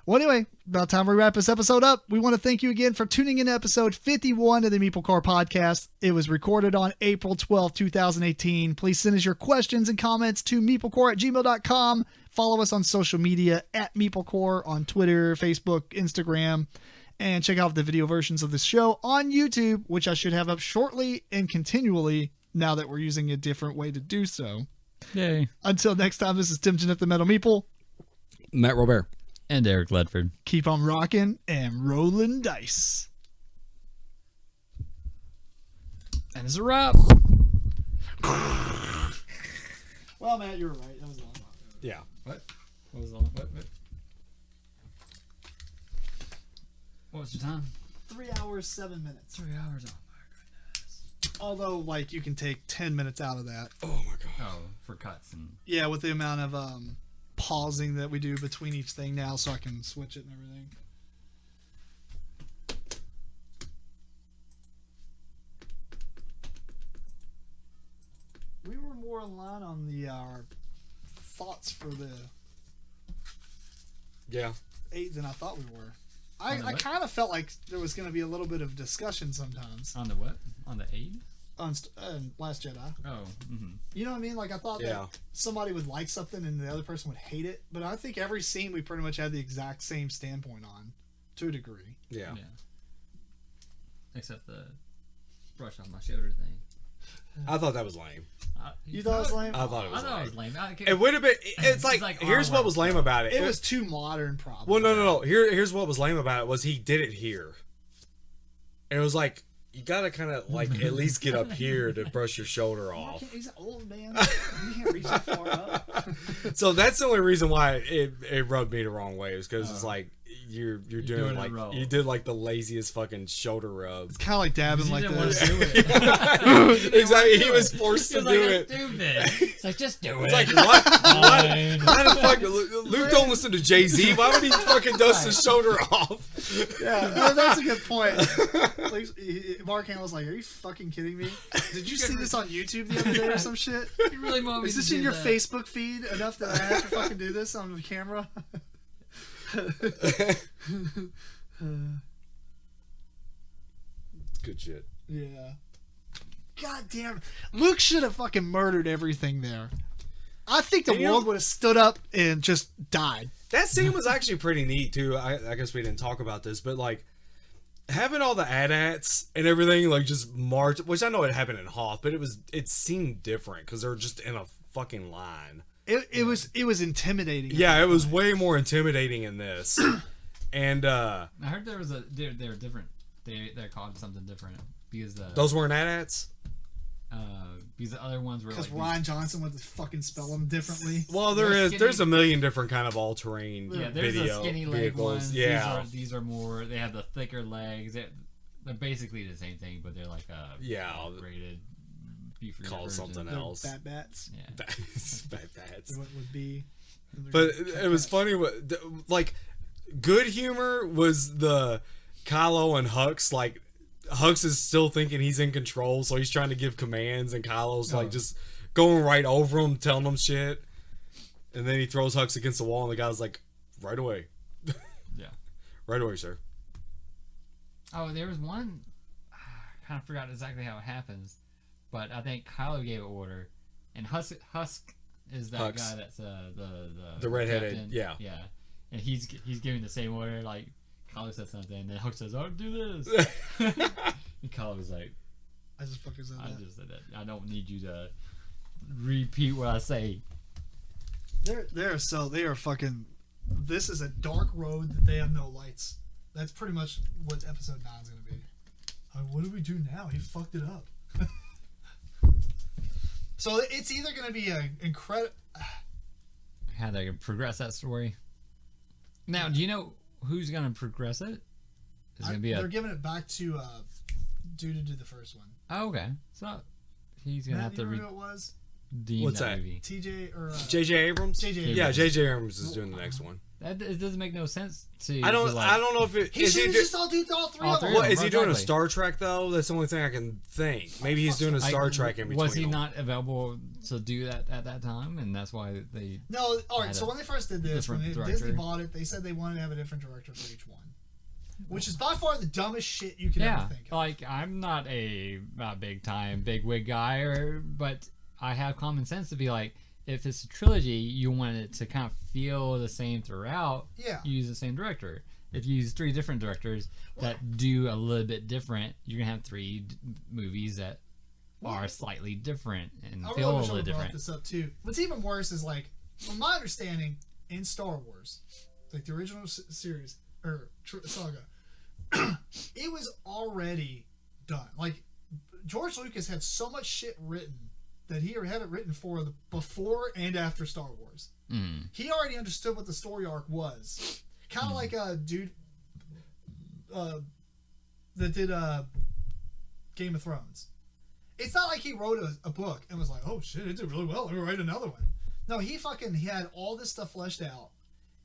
Well, anyway, about time we wrap this episode up. We want to thank you again for tuning in to episode 51 of the MeepleCore podcast. It was recorded on April 12, 2018. Please send us your questions and comments to meeplecore@gmail.com. Follow us on social media at MeepleCore on Twitter, Facebook, Instagram, and check out the video versions of the show on YouTube, which I should have up shortly and continually now that we're using a different way to do so. Yay. Until next time, this is Tim Jennette, the Metal Meeple. Matt RoBear. And Eric Ledford. Keep on rocking and rolling dice. And it's a wrap. Well, Matt, you're right. That was a long time. Yeah. What was the what was your time? 3 hours, 7 minutes. 3 hours. Oh my goodness. Although, like, you can take 10 minutes out of that. Oh my god. Oh, for cuts and Yeah, with the amount of pausing that we do between each thing now, so I can switch it and everything. We were more in line on the thoughts for the Yeah. 8 than I thought we were. On the I what? kind of felt like there was going to be a little bit of discussion sometimes. on the what? On the 8? on Last Jedi. Oh. Mm-hmm. You know what I mean? Like I thought that somebody would like something and the other person would hate it, but I think every scene we pretty much had the exact same standpoint on, to a degree. Yeah. Except the brush on my shoulder thing. I thought that was lame. You thought it was lame? I thought it was I thought it was lame. It would have been. It's like here's what was lame about it. It was too modern, probably. Well, no. Here's what was lame about it was he did it here, and it was like you gotta kind of like at least get up here to brush your shoulder off. He's an old man. You can't reach that far up. So that's the only reason why it rubbed me the wrong way is because it's like you're doing like you did like the laziest fucking shoulder rub. It's kind of like dabbing like this. Exactly, he was forced to do it. It's like just do it. It's like what? Why the fuck? Luke don't listen to Jay-Z. Why would he fucking dust his shoulder off? Yeah, no, that's a good point. Like, Mark Hamill's like, "Are you fucking kidding me? Did you see this on YouTube the other day or some shit? You really want me Is this in your Facebook feed enough that I have to fucking do this on the camera?" Good shit. Yeah. God damn. Luke should have fucking murdered everything there. I think the world would have stood up and just died. That scene was actually pretty neat too. I guess we didn't talk about this, but like having all the AT-ATs and everything like just march, which I know it happened in Hoth, but it seemed different because they're just in a fucking line. It was intimidating. Yeah, it was way more intimidating in this. And I heard there was they're different. They're called something different because those weren't AT-ATs. Because the other ones were because like Ryan Johnson would fucking spell them differently. Well, there's a million different kind of all-terrain there's the skinny leg vehicles. ones. Yeah, these are more. They have the thicker legs. They're basically the same thing, but they're like upgraded. Call something else. Bat bats. Yeah, bat bats. What would be? But it was funny. Like good humor was the Kylo and Hux like. Hux is still thinking he's in control, so he's trying to give commands, and Kylo's like just going right over him, telling him shit. And then he throws Hux against the wall, and the guy's like, "Right away." Yeah. Right away, sir. Oh, there was one. I kind of forgot exactly how it happens, but I think Kylo gave an order, and Husk is that guy that's the redheaded, captain. yeah, and he's giving the same order like. Kylo said something, and then Hux says, "Oh, do this." And Kylo was like, "I just fucking said that. I just said that. I don't need you to repeat what I say." They are fucking. This is a dark road that they have no lights. That's pretty much what episode 9 is gonna be. What do we do now? He fucked it up. So it's either gonna be an incredible. How they progress that story. Now, do you know? Who's gonna progress it? They're giving it back to dude who did the first one. Oh, okay. So he's gonna have to who it was? What's that? Movie. TJ or J.J. Abrams? J.J. Yeah, J.J. Abrams is doing the next one. It doesn't make no sense to. I don't know if it. He should just all do all three of them. What is he doing? A Star Trek though? That's the only thing I can think. Maybe he's doing a Star Trek in between. Was he not available to do that at that time, and that's why they? No. All right. So when they first did this, when Disney bought it, they said they wanted to have a different director for each one, which is by far the dumbest shit you could ever think of. Like I'm not a big time big wig guy, but I have common sense to be like. If it's a trilogy, you want it to kind of feel the same throughout. Yeah. You use the same director. If you use 3 different directors that do a little bit different, you're gonna have 3 movies that are slightly different and feel a little different. Brought this up too. What's even worse is like, from my understanding, in Star Wars, like the original series or saga, it was already done. Like George Lucas had so much shit written. That he had it written for the before and after Star Wars. He already understood what the story arc was. Kind of like a dude that did Game of Thrones. It's not like he wrote a book and was like, "Oh shit, it did really well. Let me write another one." No, he had all this stuff fleshed out,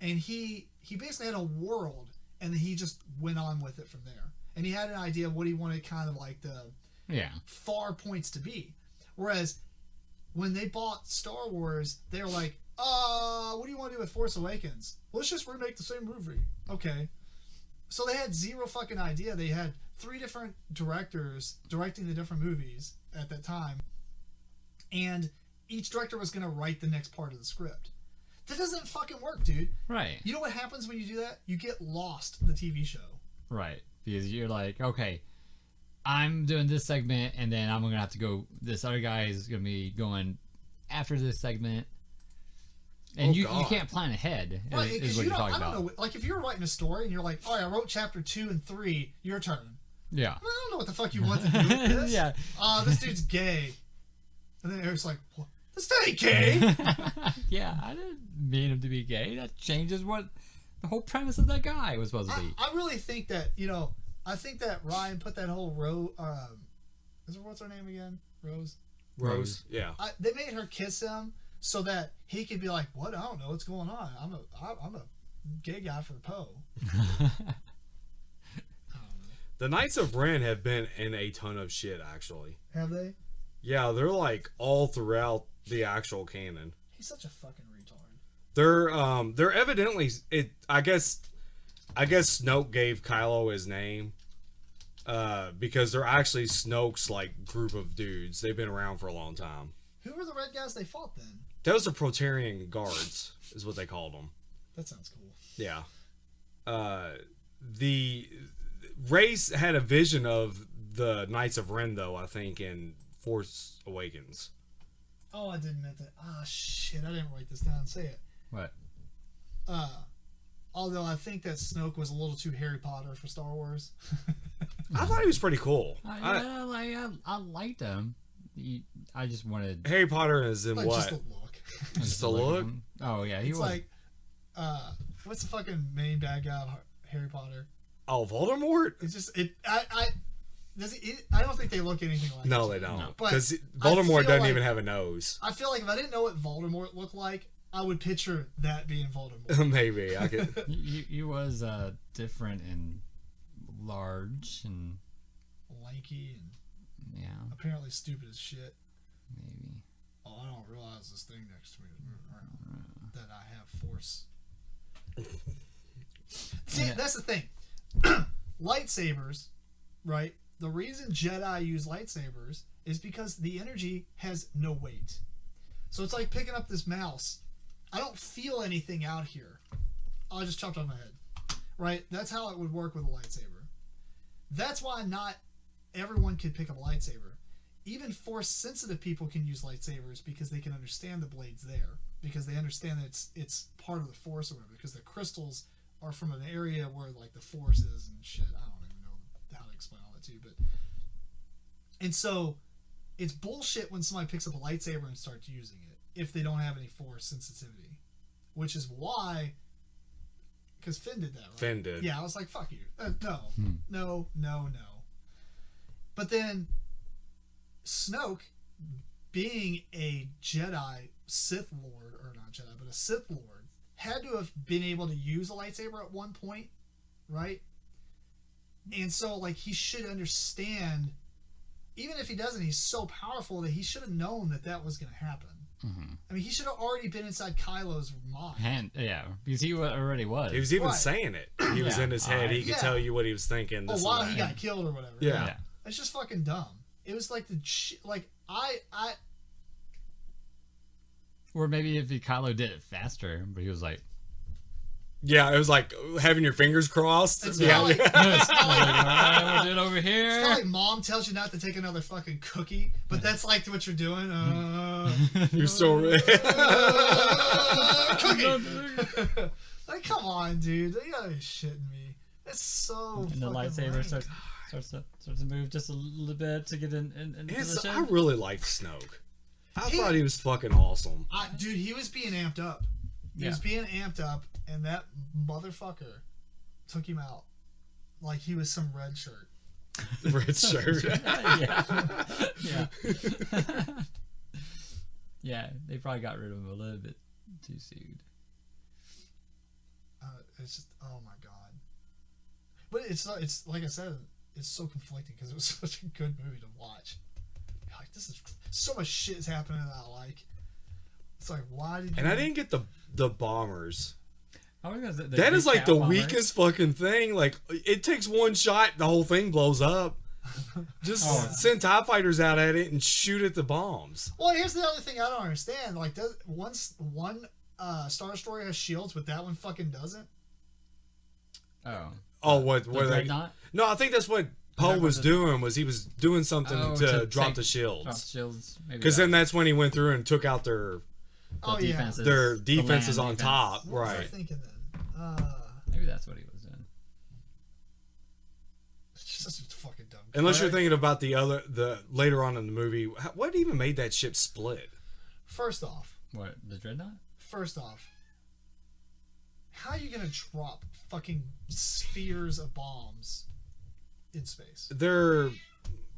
and he basically had a world, and then he just went on with it from there. And he had an idea of what he wanted, kind of like the far points to be. Whereas when they bought Star Wars, they were like, what do you want to do with Force Awakens? Let's just remake the same movie. Okay. So they had zero fucking idea. They had 3 different directors directing the different movies at that time, and each director was going to write the next part of the script. That doesn't fucking work, dude. Right. You know what happens when you do that? You get lost the TV show. Right. Because you're like, okay, I'm doing this segment, and then I'm going to have to go, this other guy is going to be going after this segment. And you can't plan ahead, right, is what you're talking about. I don't know, like if you're writing a story and you're like, all right, I wrote chapter 2 and 3, your turn. Yeah. I don't know what the fuck you want to do with this. Yeah. This dude's gay. And then Eric's like, what? This ain't gay. Yeah, I didn't mean him to be gay. That changes what the whole premise of that guy was supposed to be. I really think that, I think that Ryan put that whole what's her name again? Rose? Yeah. They made her kiss him so that he could be like, what? I don't know what's going on. I'm a gay guy for Poe. The Knights of Ren have been in a ton of shit, actually. Have they? Yeah, they're like all throughout the actual canon. He's such a fucking retard. They're evidently I guess Snoke gave Kylo his name. Because they're actually Snoke's like group of dudes. They've been around for a long time. Who were the red guys they fought then? Those are Praetorian guards, is what they called them. That sounds cool. Yeah. The Rey's had a vision of the Knights of Ren, though, I think, in Force Awakens. Oh, I didn't meant that. Ah, shit, I didn't write this down. Say it. What? Although I think that Snoke was a little too Harry Potter for Star Wars. I thought he was pretty cool. I liked him. I just wanted Harry Potter is in like, what? Just the look. Just the look? Oh, yeah. He It's was like, what's the fucking main bad guy of Harry Potter? Oh, Voldemort? It's just, I don't think they look anything like No, each they other. don't. But Because I Voldemort feel doesn't like- even have a nose. I feel like if I didn't know what Voldemort looked like, I would picture that being Voldemort. Maybe. I could. he was different and large and Lanky and yeah, apparently stupid as shit. maybe. Oh, I don't realize this thing next to me that I have force. See, that's the thing. Lightsabers, right? The reason Jedi use lightsabers is because the energy has no weight. So it's like picking up this mouse. I don't feel anything out here. I just chopped off my head. Right? That's how it would work with a lightsaber. That's why not everyone can pick up a lightsaber. Even force-sensitive people can use lightsabers because they can understand the blade's there. Because they understand that it's part of the force or whatever. Because the crystals are from an area where like the force is and shit. I don't even know how to explain all that to you. And so it's bullshit when somebody picks up a lightsaber and starts using it if they don't have any force sensitivity. Which is why... Because Finn did that, right? Finn did. Yeah, I was like, fuck you. No. But then Snoke, being a Jedi Sith Lord, or not Jedi, but a Sith Lord, had to have been able to use a lightsaber at one point, right? And so, like, he should understand, even if he doesn't, he's so powerful that he should have known that that was going to happen. Mm-hmm. I mean, he should have already been inside Kylo's mind. Yeah, because he already was. He was even Right. saying it. He was in his head. He could Yeah. tell you what he was thinking. Oh, This while and he that. got killed or whatever. Yeah. It's just fucking dumb. It was like Or maybe if Kylo did it faster, but he was like, Yeah, it was like having your fingers crossed. It's Yeah. kinda like, we'll do it over it's here. kind of like mom tells you not to take another fucking cookie, but that's like what you're doing. You're so Cookie. Like, come on, dude. You gotta be shitting me. It's so. And the fucking lightsaber lame. starts to move just a little bit to get in position. I really liked Snoke. I He- thought he was fucking awesome. Dude, he was being amped up. He was being amped up, and that motherfucker took him out like he was some red shirt. Red shirt. yeah. Yeah, they probably got rid of him a little bit too soon. It's just, oh my god. But it's like I said, it's so conflicting because it was such a good movie to watch. You're like, this is so much shit is happening that I like. It's like, why did you? And I didn't get the bombers. I was gonna say, That is like the bombers. weakest fucking thing. Like, it takes one shot, the whole thing blows up. Just send TIE fighters out at it and shoot at the bombs. Well, here's the other thing I don't understand. Like, does one Star Destroyer has shields, but that one fucking doesn't? Oh, what? The Were they? Dreadnought? No, I think that's what Poe was doing. Was he was doing something to drop the Drop shields? the shields. Because then that's when he went through and took out their defenses, their defenses the on land top. What was I Right. thinking then? Maybe that's what he was doing. It's just such a fucking dumb. Unless you're thinking about the later on in the movie, what even made that ship split? First off, What, the Dreadnought? how are you gonna drop fucking spheres of bombs in space? They're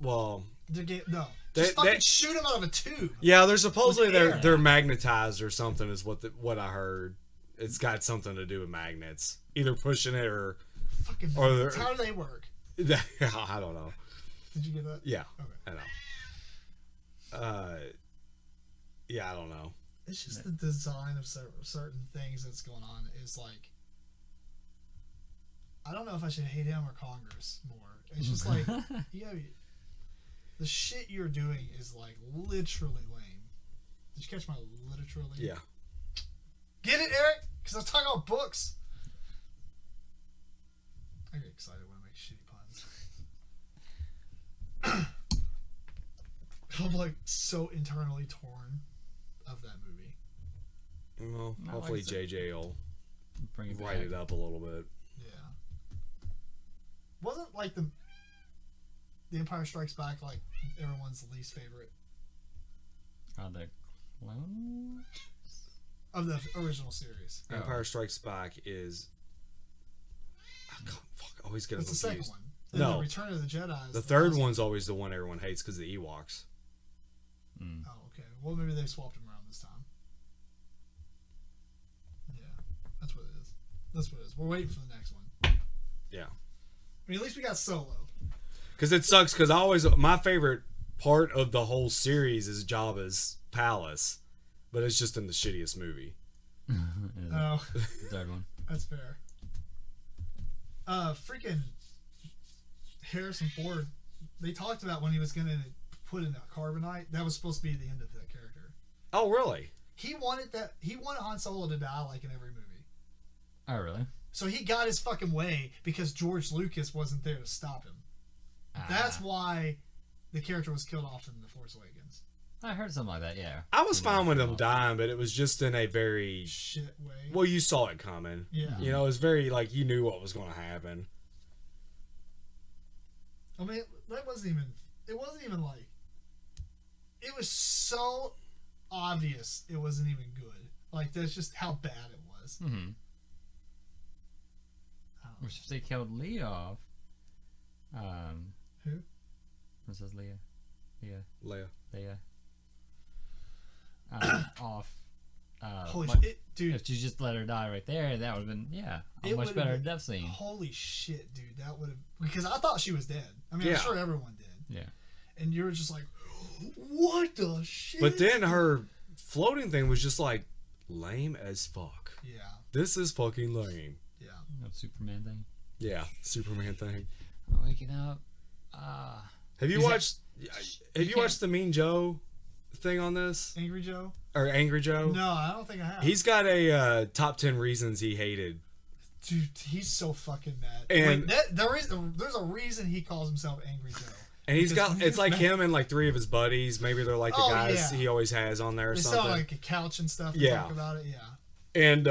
No, That- just fucking that- shoot them out of a tube. yeah, they're supposedly With air. they're magnetized or something is what I heard. It's got something to do with magnets, either pushing it or Fucking. Or How do they work? I don't know. Did you get that? Yeah, Okay. I know. Yeah, I don't know. It's just the design of certain things that's going on is like. I don't know if I should hate him or Congress more. It's just like the shit you're doing is like literally lame. Did you catch my literally? Yeah. Get it, Eric? Because I was talking about books. I get excited when I make shitty puns. I'm like so internally torn of that movie. Well, No, hopefully like I said, JJ will Bring it write back. it up a little bit. Yeah. Wasn't like the Empire Strikes Back like everyone's least favorite The Clone of the original series? Empire Strikes Back is. Oh, God, fuck, I always get it It's the confused. second one. And No. then Return of the Jedi is The third last one's always the one everyone hates because of the Ewoks. Oh, okay. Well, maybe they swapped them around this time. Yeah, that's what it is. That's what it is. We're waiting for the next one. Yeah. I mean, at least we got Solo. Because it sucks. Because my favorite part of the whole series is Jabba's palace, but it's just in the shittiest movie. Oh, The third one. that's fair. Freaking Harrison Ford. They talked about when he was gonna put in a carbonite. That was supposed to be the end of that character. Oh, really? He wanted Han Solo to die like in every movie. Oh, really? So he got his fucking way because George Lucas wasn't there to stop him. That's why the character was killed off in The Force Awakens. I heard something like that, yeah. I was fine with him dying, but it was just in a very... Shit way. Well, you saw it coming. Yeah. You know, it was very, like, you knew what was going to happen. I mean, that wasn't even... It wasn't even like... It was so obvious it wasn't even good. Like, that's just how bad it was. Mm-hmm. Oh. Which if they killed Leia off... Who? This is Leia. Leia. Off. Holy what- shit, dude. If you just let her die right there, that would have been, a It much would've better been- death scene. Holy shit, dude. That would have... Because I thought she was dead. I mean, Yeah. I'm sure everyone did. Yeah. And you were just like, what the shit? But then her floating thing was just, like, lame as fuck. Yeah. This is fucking lame. Yeah. No Superman thing. Yeah, Superman thing. I'm waking up. Have you Is that- watched... Have you watched the Mean Joe thing on this? Angry Joe? Or Angry Joe? No, I don't think I have. He's got a top 10 reasons he hated. Dude, he's so fucking mad. And- there's a reason he calls himself Angry Joe. And he's Because got... when It's he's like mad- him and like 3 of his buddies. Maybe they're like the Oh, guys yeah. he always has on there or They something. sell like a couch and stuff and Yeah. talk about it. Yeah. And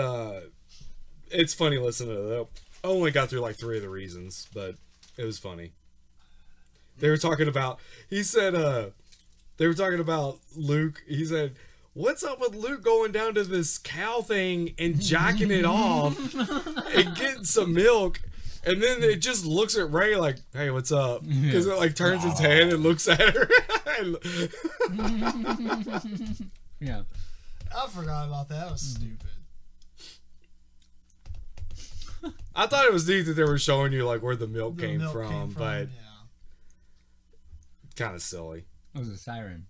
it's funny listening to that. I only got through like 3 of the reasons, but it was funny. They were talking about... He said... They were talking about Luke. He said... What's up with Luke going down to this cow thing and jacking it off and getting some milk? And then it just looks at Ray like, hey, what's up? Because it like turns its head and looks at her. Yeah. I forgot about that. That was stupid. I thought it was neat that they were showing you like where the milk, The came, milk from, but yeah. kind of silly. It was a siren.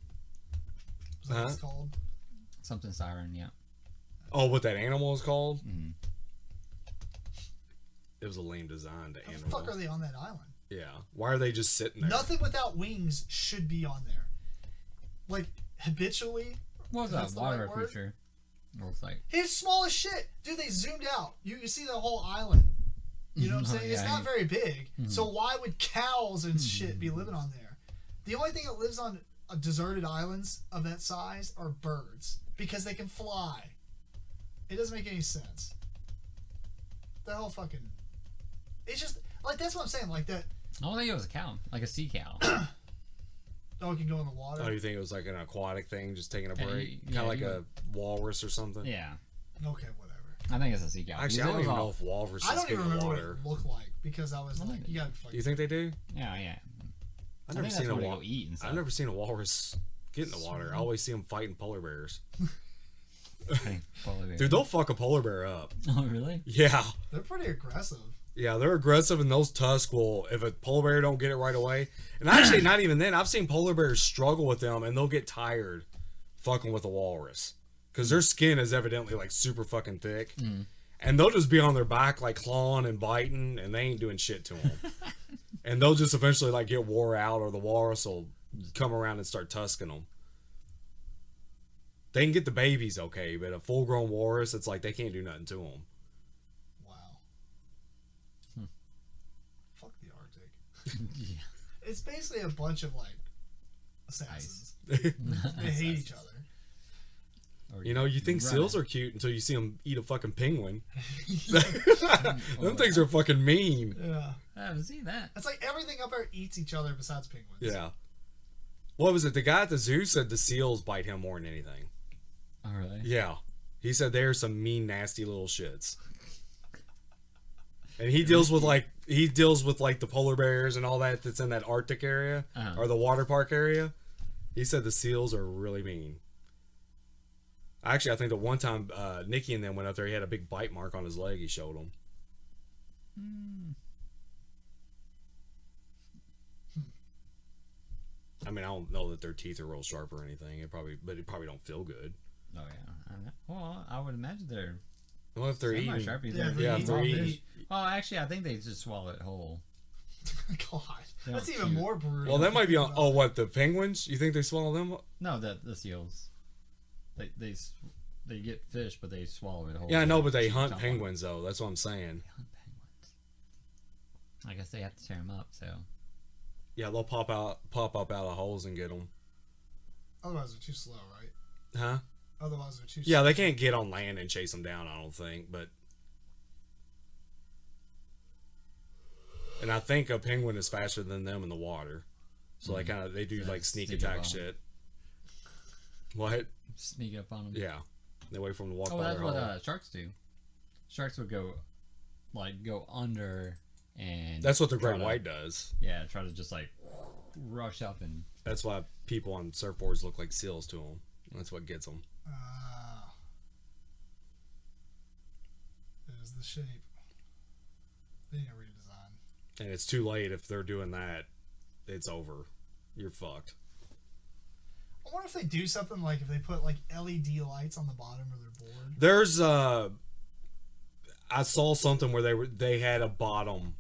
Is that what it's called? Something siren, yeah. Oh, what that animal is called? Mm-hmm. It was a lame design to How the animal. fuck are they on that island? Yeah. Why are they just sitting there? Nothing without wings should be on there. Like, habitually. What's That's that the water right word? creature? Looks like. He's small as shit. Dude, they zoomed out. You see the whole island. You know what I'm saying? It's Yeah, not very big. So why would cows and shit be living on there? The only thing that lives on deserted islands of that size are birds. Because they can fly. It doesn't make any sense. That whole fucking... It's just... Like, that's what I'm saying. Like, that... I don't think it was a cow. Like a sea cow. Oh, it can go in the water? Oh, you think it was like an aquatic thing, just taking a Yeah, break? yeah, Kind of like you a walrus or something? Yeah. Okay, whatever. I think it's a sea cow. Actually, I Because don't it even was know all- if walruses I don't get even in the remember what water. it looked like. Because I was like, you gotta Do fucking... you think they do? Yeah, yeah. I've I never think seen that's a where they walrus. go eat and stuff. I've never seen a walrus get in the water. I always see them fighting polar bears. Polar bear. Dude, they'll fuck a polar bear up. Oh, really? Yeah. They're pretty aggressive. Yeah, they're aggressive, and those tusks will, if a polar bear don't get it right away, and actually not even then, I've seen polar bears struggle with them, and they'll get tired fucking with a walrus. Because their skin is evidently like super fucking thick. And they'll just be on their back like clawing and biting, and they ain't doing shit to them. And they'll just eventually like get wore out, or the walrus will come around and start tusking them. They can get the babies okay, but a full-grown walrus, it's like they can't do nothing to them. Wow. Fuck the Arctic. Yeah. It's basically a bunch of, like, assassins. They hate each other. Or You know, you think run seals it. are cute until you see them eat a fucking penguin. Oh, Them things are fucking mean. Yeah. I haven't seen that. It's like everything up there eats each other besides penguins. Yeah. What was it? The guy at the zoo said the seals bite him more than anything. Oh, really? Yeah. He said they're some mean, nasty little shits. And he deals with like the polar bears and all that that's in that Arctic area or the water park area. He said the seals are really mean. Actually, I think the one time Nikki and them went up there, he had a big bite mark on his leg. He showed them. I mean, I don't know that their teeth are real sharp or anything. It probably don't feel good. Oh, yeah. Well, I would imagine they're Well, if they're eating, semi-sharp. Yeah, if they're eating. Well, actually, I think they just swallow it whole. God. They That's don't even chew. more brutal. Well, that might be on. Oh, what, the penguins? You think they swallow them? No, the seals. They get fish, but they swallow it whole. Yeah, I know, but they hunt Chomp on penguins though. That's what I'm saying. it. They hunt penguins. I guess they have to tear them up. So Yeah, they'll pop up out of holes and get them. Otherwise, they're too slow, right? Huh? Otherwise, they're too Yeah, slow. they can't get on land and chase them down. I don't think, but. And I think a penguin is faster than them in the water, so they do Yeah, like sneak sneak attack up on 'em. shit. What? sneak up on them. Yeah, they wait for them to walk Oh, by that's their what hole. sharks do. Sharks would go under and. That's what the try great to- white does. Yeah, try to just rush up and. That's why people on surfboards look like seals to them. That's what gets them. It is the shape. They need a redesign. And it's too late if they're doing that. It's over. You're fucked. I wonder if they do something like if they put like LED lights on the bottom of their board. There's I saw something where they had a bottom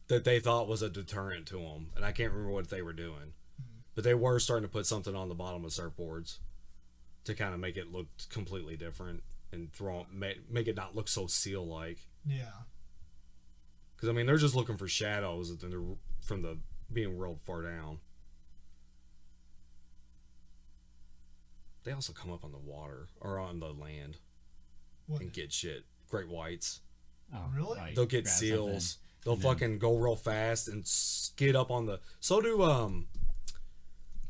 that they thought was a deterrent to them, and I can't remember what they were doing, but they were starting to put something on the bottom of surfboards to kind of make it look completely different and make it not look so seal like. Yeah. Because I mean, they're just looking for shadows from the being real far down. They also come up on the water or on the land What? and get shit. Great whites. Oh, Really? They'll get grab seals. something. They'll and then- fucking go real fast and skid up on the. So do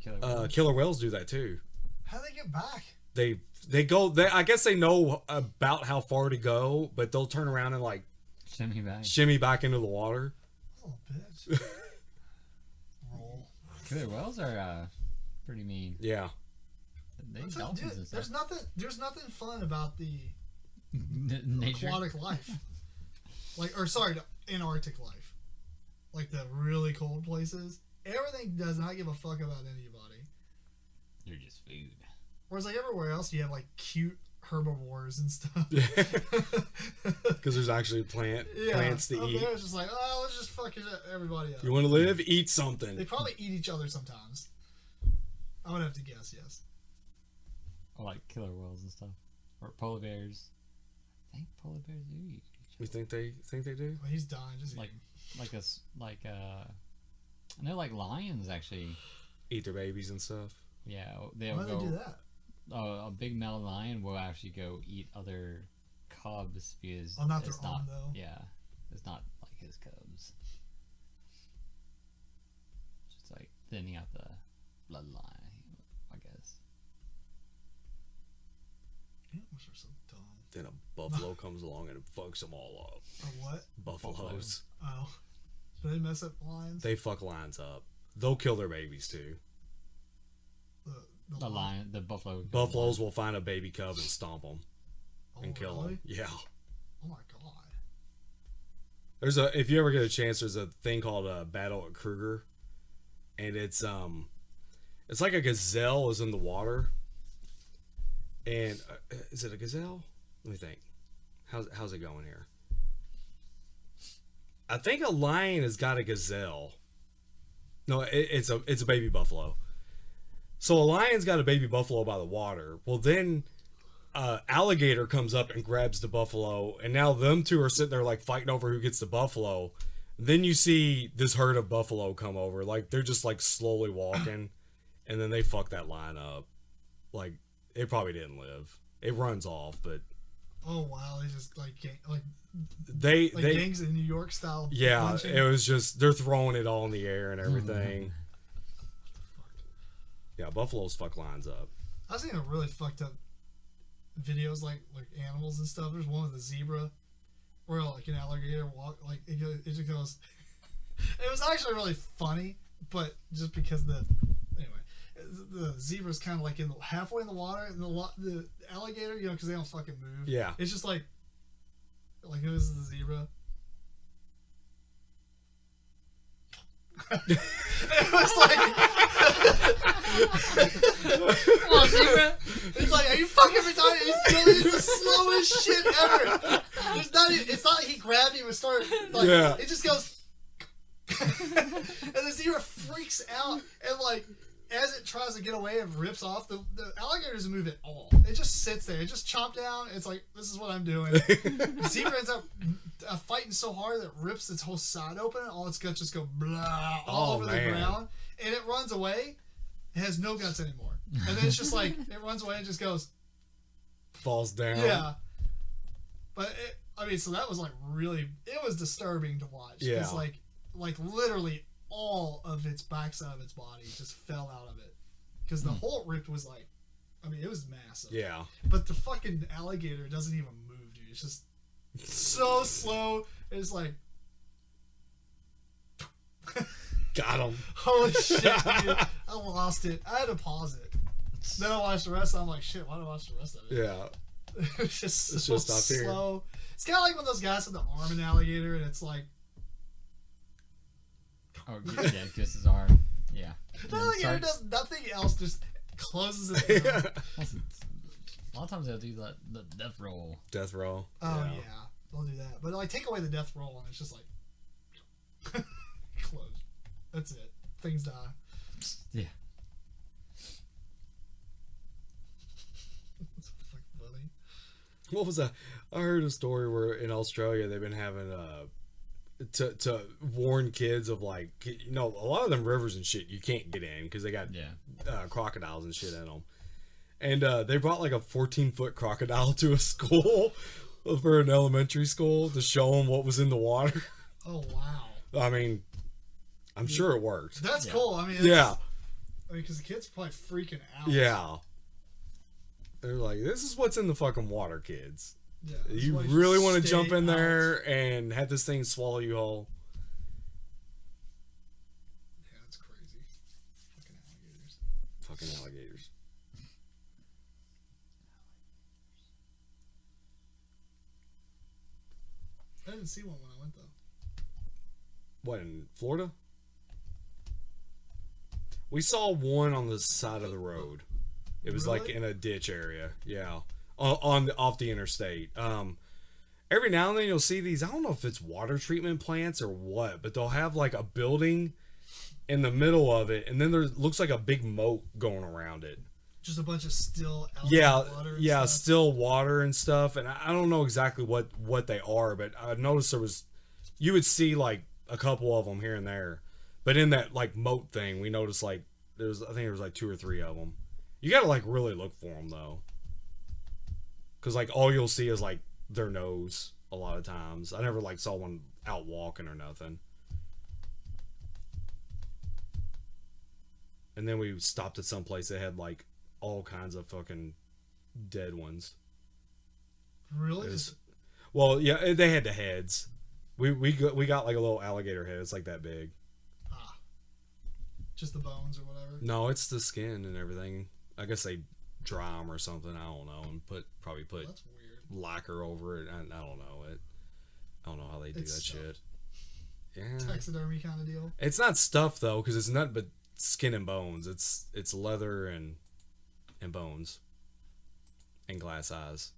Killer whales. killer whales do that too. How do they get back? They go. I guess they know about how far to go, but they'll turn around and like Shimmy back. shimmy back into the water. Oh, bitch. Roll. Killer whales are pretty mean. Yeah. They Dude, dolphins and there's stuff. nothing fun about the Nature. aquatic life. Antarctic life. Like the really cold places. Everything does not give a fuck about anybody. They're just food. Whereas like everywhere else you have like cute herbivores and stuff. Because there's actually plants to eat. There it's just like, oh, let's just fuck everybody up. You want to live? Eat something. They probably eat each other sometimes. I would have to guess, yes. Or like killer whales and stuff. Or polar bears. I think polar bears do eat each other. You think they do? Well, he's dying. Just I know like lions actually Eat their babies and stuff. Yeah, why do they do that? A big male lion will actually go eat other cubs because not it's their not own, though. Yeah, it's not like his cubs. Just like thinning out the bloodline, I guess. Animals are so dumb. Then a buffalo comes along and fucks them all up. A what? Buffaloes. Oh, do they mess up lions? They fuck lions up. They'll kill their babies too. The lion, the buffalo. Buffaloes will find a baby cub and stomp them and kill really? them. Yeah. Oh my god. If you ever get a chance, there's a thing called a Battle at Kruger, and it's like a gazelle is in the water, and is it a gazelle? Let me think. How's it going here? I think a lion has got a gazelle. No, it's a baby buffalo. So a lion's got a baby buffalo by the water. Well, then alligator comes up and grabs the buffalo, and now them two are sitting there like fighting over who gets the buffalo. Then you see this herd of buffalo come over, like they're just like slowly walking, and then they fuck that lion up. Like it probably didn't live. It runs off, but oh wow, they just like they gangs in New York style. Yeah, punching. it was just they're throwing it all in the air and everything. Yeah, buffaloes fuck lions up. I've seen a really fucked up videos like animals and stuff. There's one with a zebra where like an alligator walk like it just goes. It was actually really funny, but just because the zebra's kind of like halfway in the water, and the alligator, because they don't fucking move. Yeah, it's just like it was the zebra. It was like, come on, zebra. It's like, are you fucking retarded? It's the slowest shit ever. It's not like he grabbed him and started. Like, yeah. It just goes, and the zebra freaks out, and like as it tries to get away and rips off, the alligator doesn't move at all. It just sits there. It just chopped down. It's like, this is what I'm doing. The zebra ends up fighting so hard that it rips its whole side open, and all its guts just go blah all over the ground, and it runs away. It has no guts anymore, and then it's just like it runs away and just goes, falls down. Yeah, but so that was like really, it was disturbing to watch. Yeah, like literally all of its backside of its body just fell out of it because the hole it ripped was like, it was massive. Yeah, but the fucking alligator doesn't even move, dude. It's just so slow. It's like got him. Holy shit, dude. I lost it. I had to pause it. Then I watched the rest. I'm like, shit, why did I watch the rest of it? Yeah. It's just It's so just up here. slow. It's kind of like one of those guys with the arm and alligator, and it's like, oh yeah, kiss his arm. Yeah. the alligator does nothing else, just closes it down. A lot of times they'll do the death roll. Death roll. Oh yeah, they'll do that. But like, take away the death roll, and it's just like close. That's it. Things die. Yeah. That's fucking funny. What was that? I heard a story where in Australia they've been having to warn kids of like, a lot of them rivers and shit you can't get in because they got crocodiles and shit in them. And they brought like a 14-foot crocodile to a school for an elementary school to show them what was in the water. Oh wow. I'm sure it worked. That's cool. Because the kids are probably freaking out. Yeah. They're like, this is what's in the fucking water, kids. Yeah, you really want to jump in there and have this thing swallow you whole? Yeah, that's crazy. Fucking alligators. I didn't see one when I went though. What, in Florida? We saw one on the side of the road. It was like in a ditch area. Yeah. off the interstate. Every now and then you'll see these. I don't know if it's water treatment plants or what, but they'll have like a building in the middle of it, and then there looks like a big moat going around it. Just a bunch of still water. Yeah, stuff. still water and stuff. And I don't know exactly what they are, but I noticed you would see like a couple of them here and there. But in that like moat thing, we noticed like I think there was like 2 or 3 of them. You gotta like really look for them though, because like all you'll see is like their nose a lot of times. I never like saw one out walking or nothing. And then we stopped at some place that had like all kinds of fucking dead ones. Really? Well, yeah, they had the heads. We got like a little alligator head. It's like that big. Just the bones or whatever? No, it's the skin and everything. I guess they dry them or something. I don't know. And probably put That's weird. lacquer over it. I don't know it. I don't know how they do that shit. Yeah. Taxidermy kind of deal. It's not stuff though, because it's not but skin and bones. It's leather and bones and glass eyes.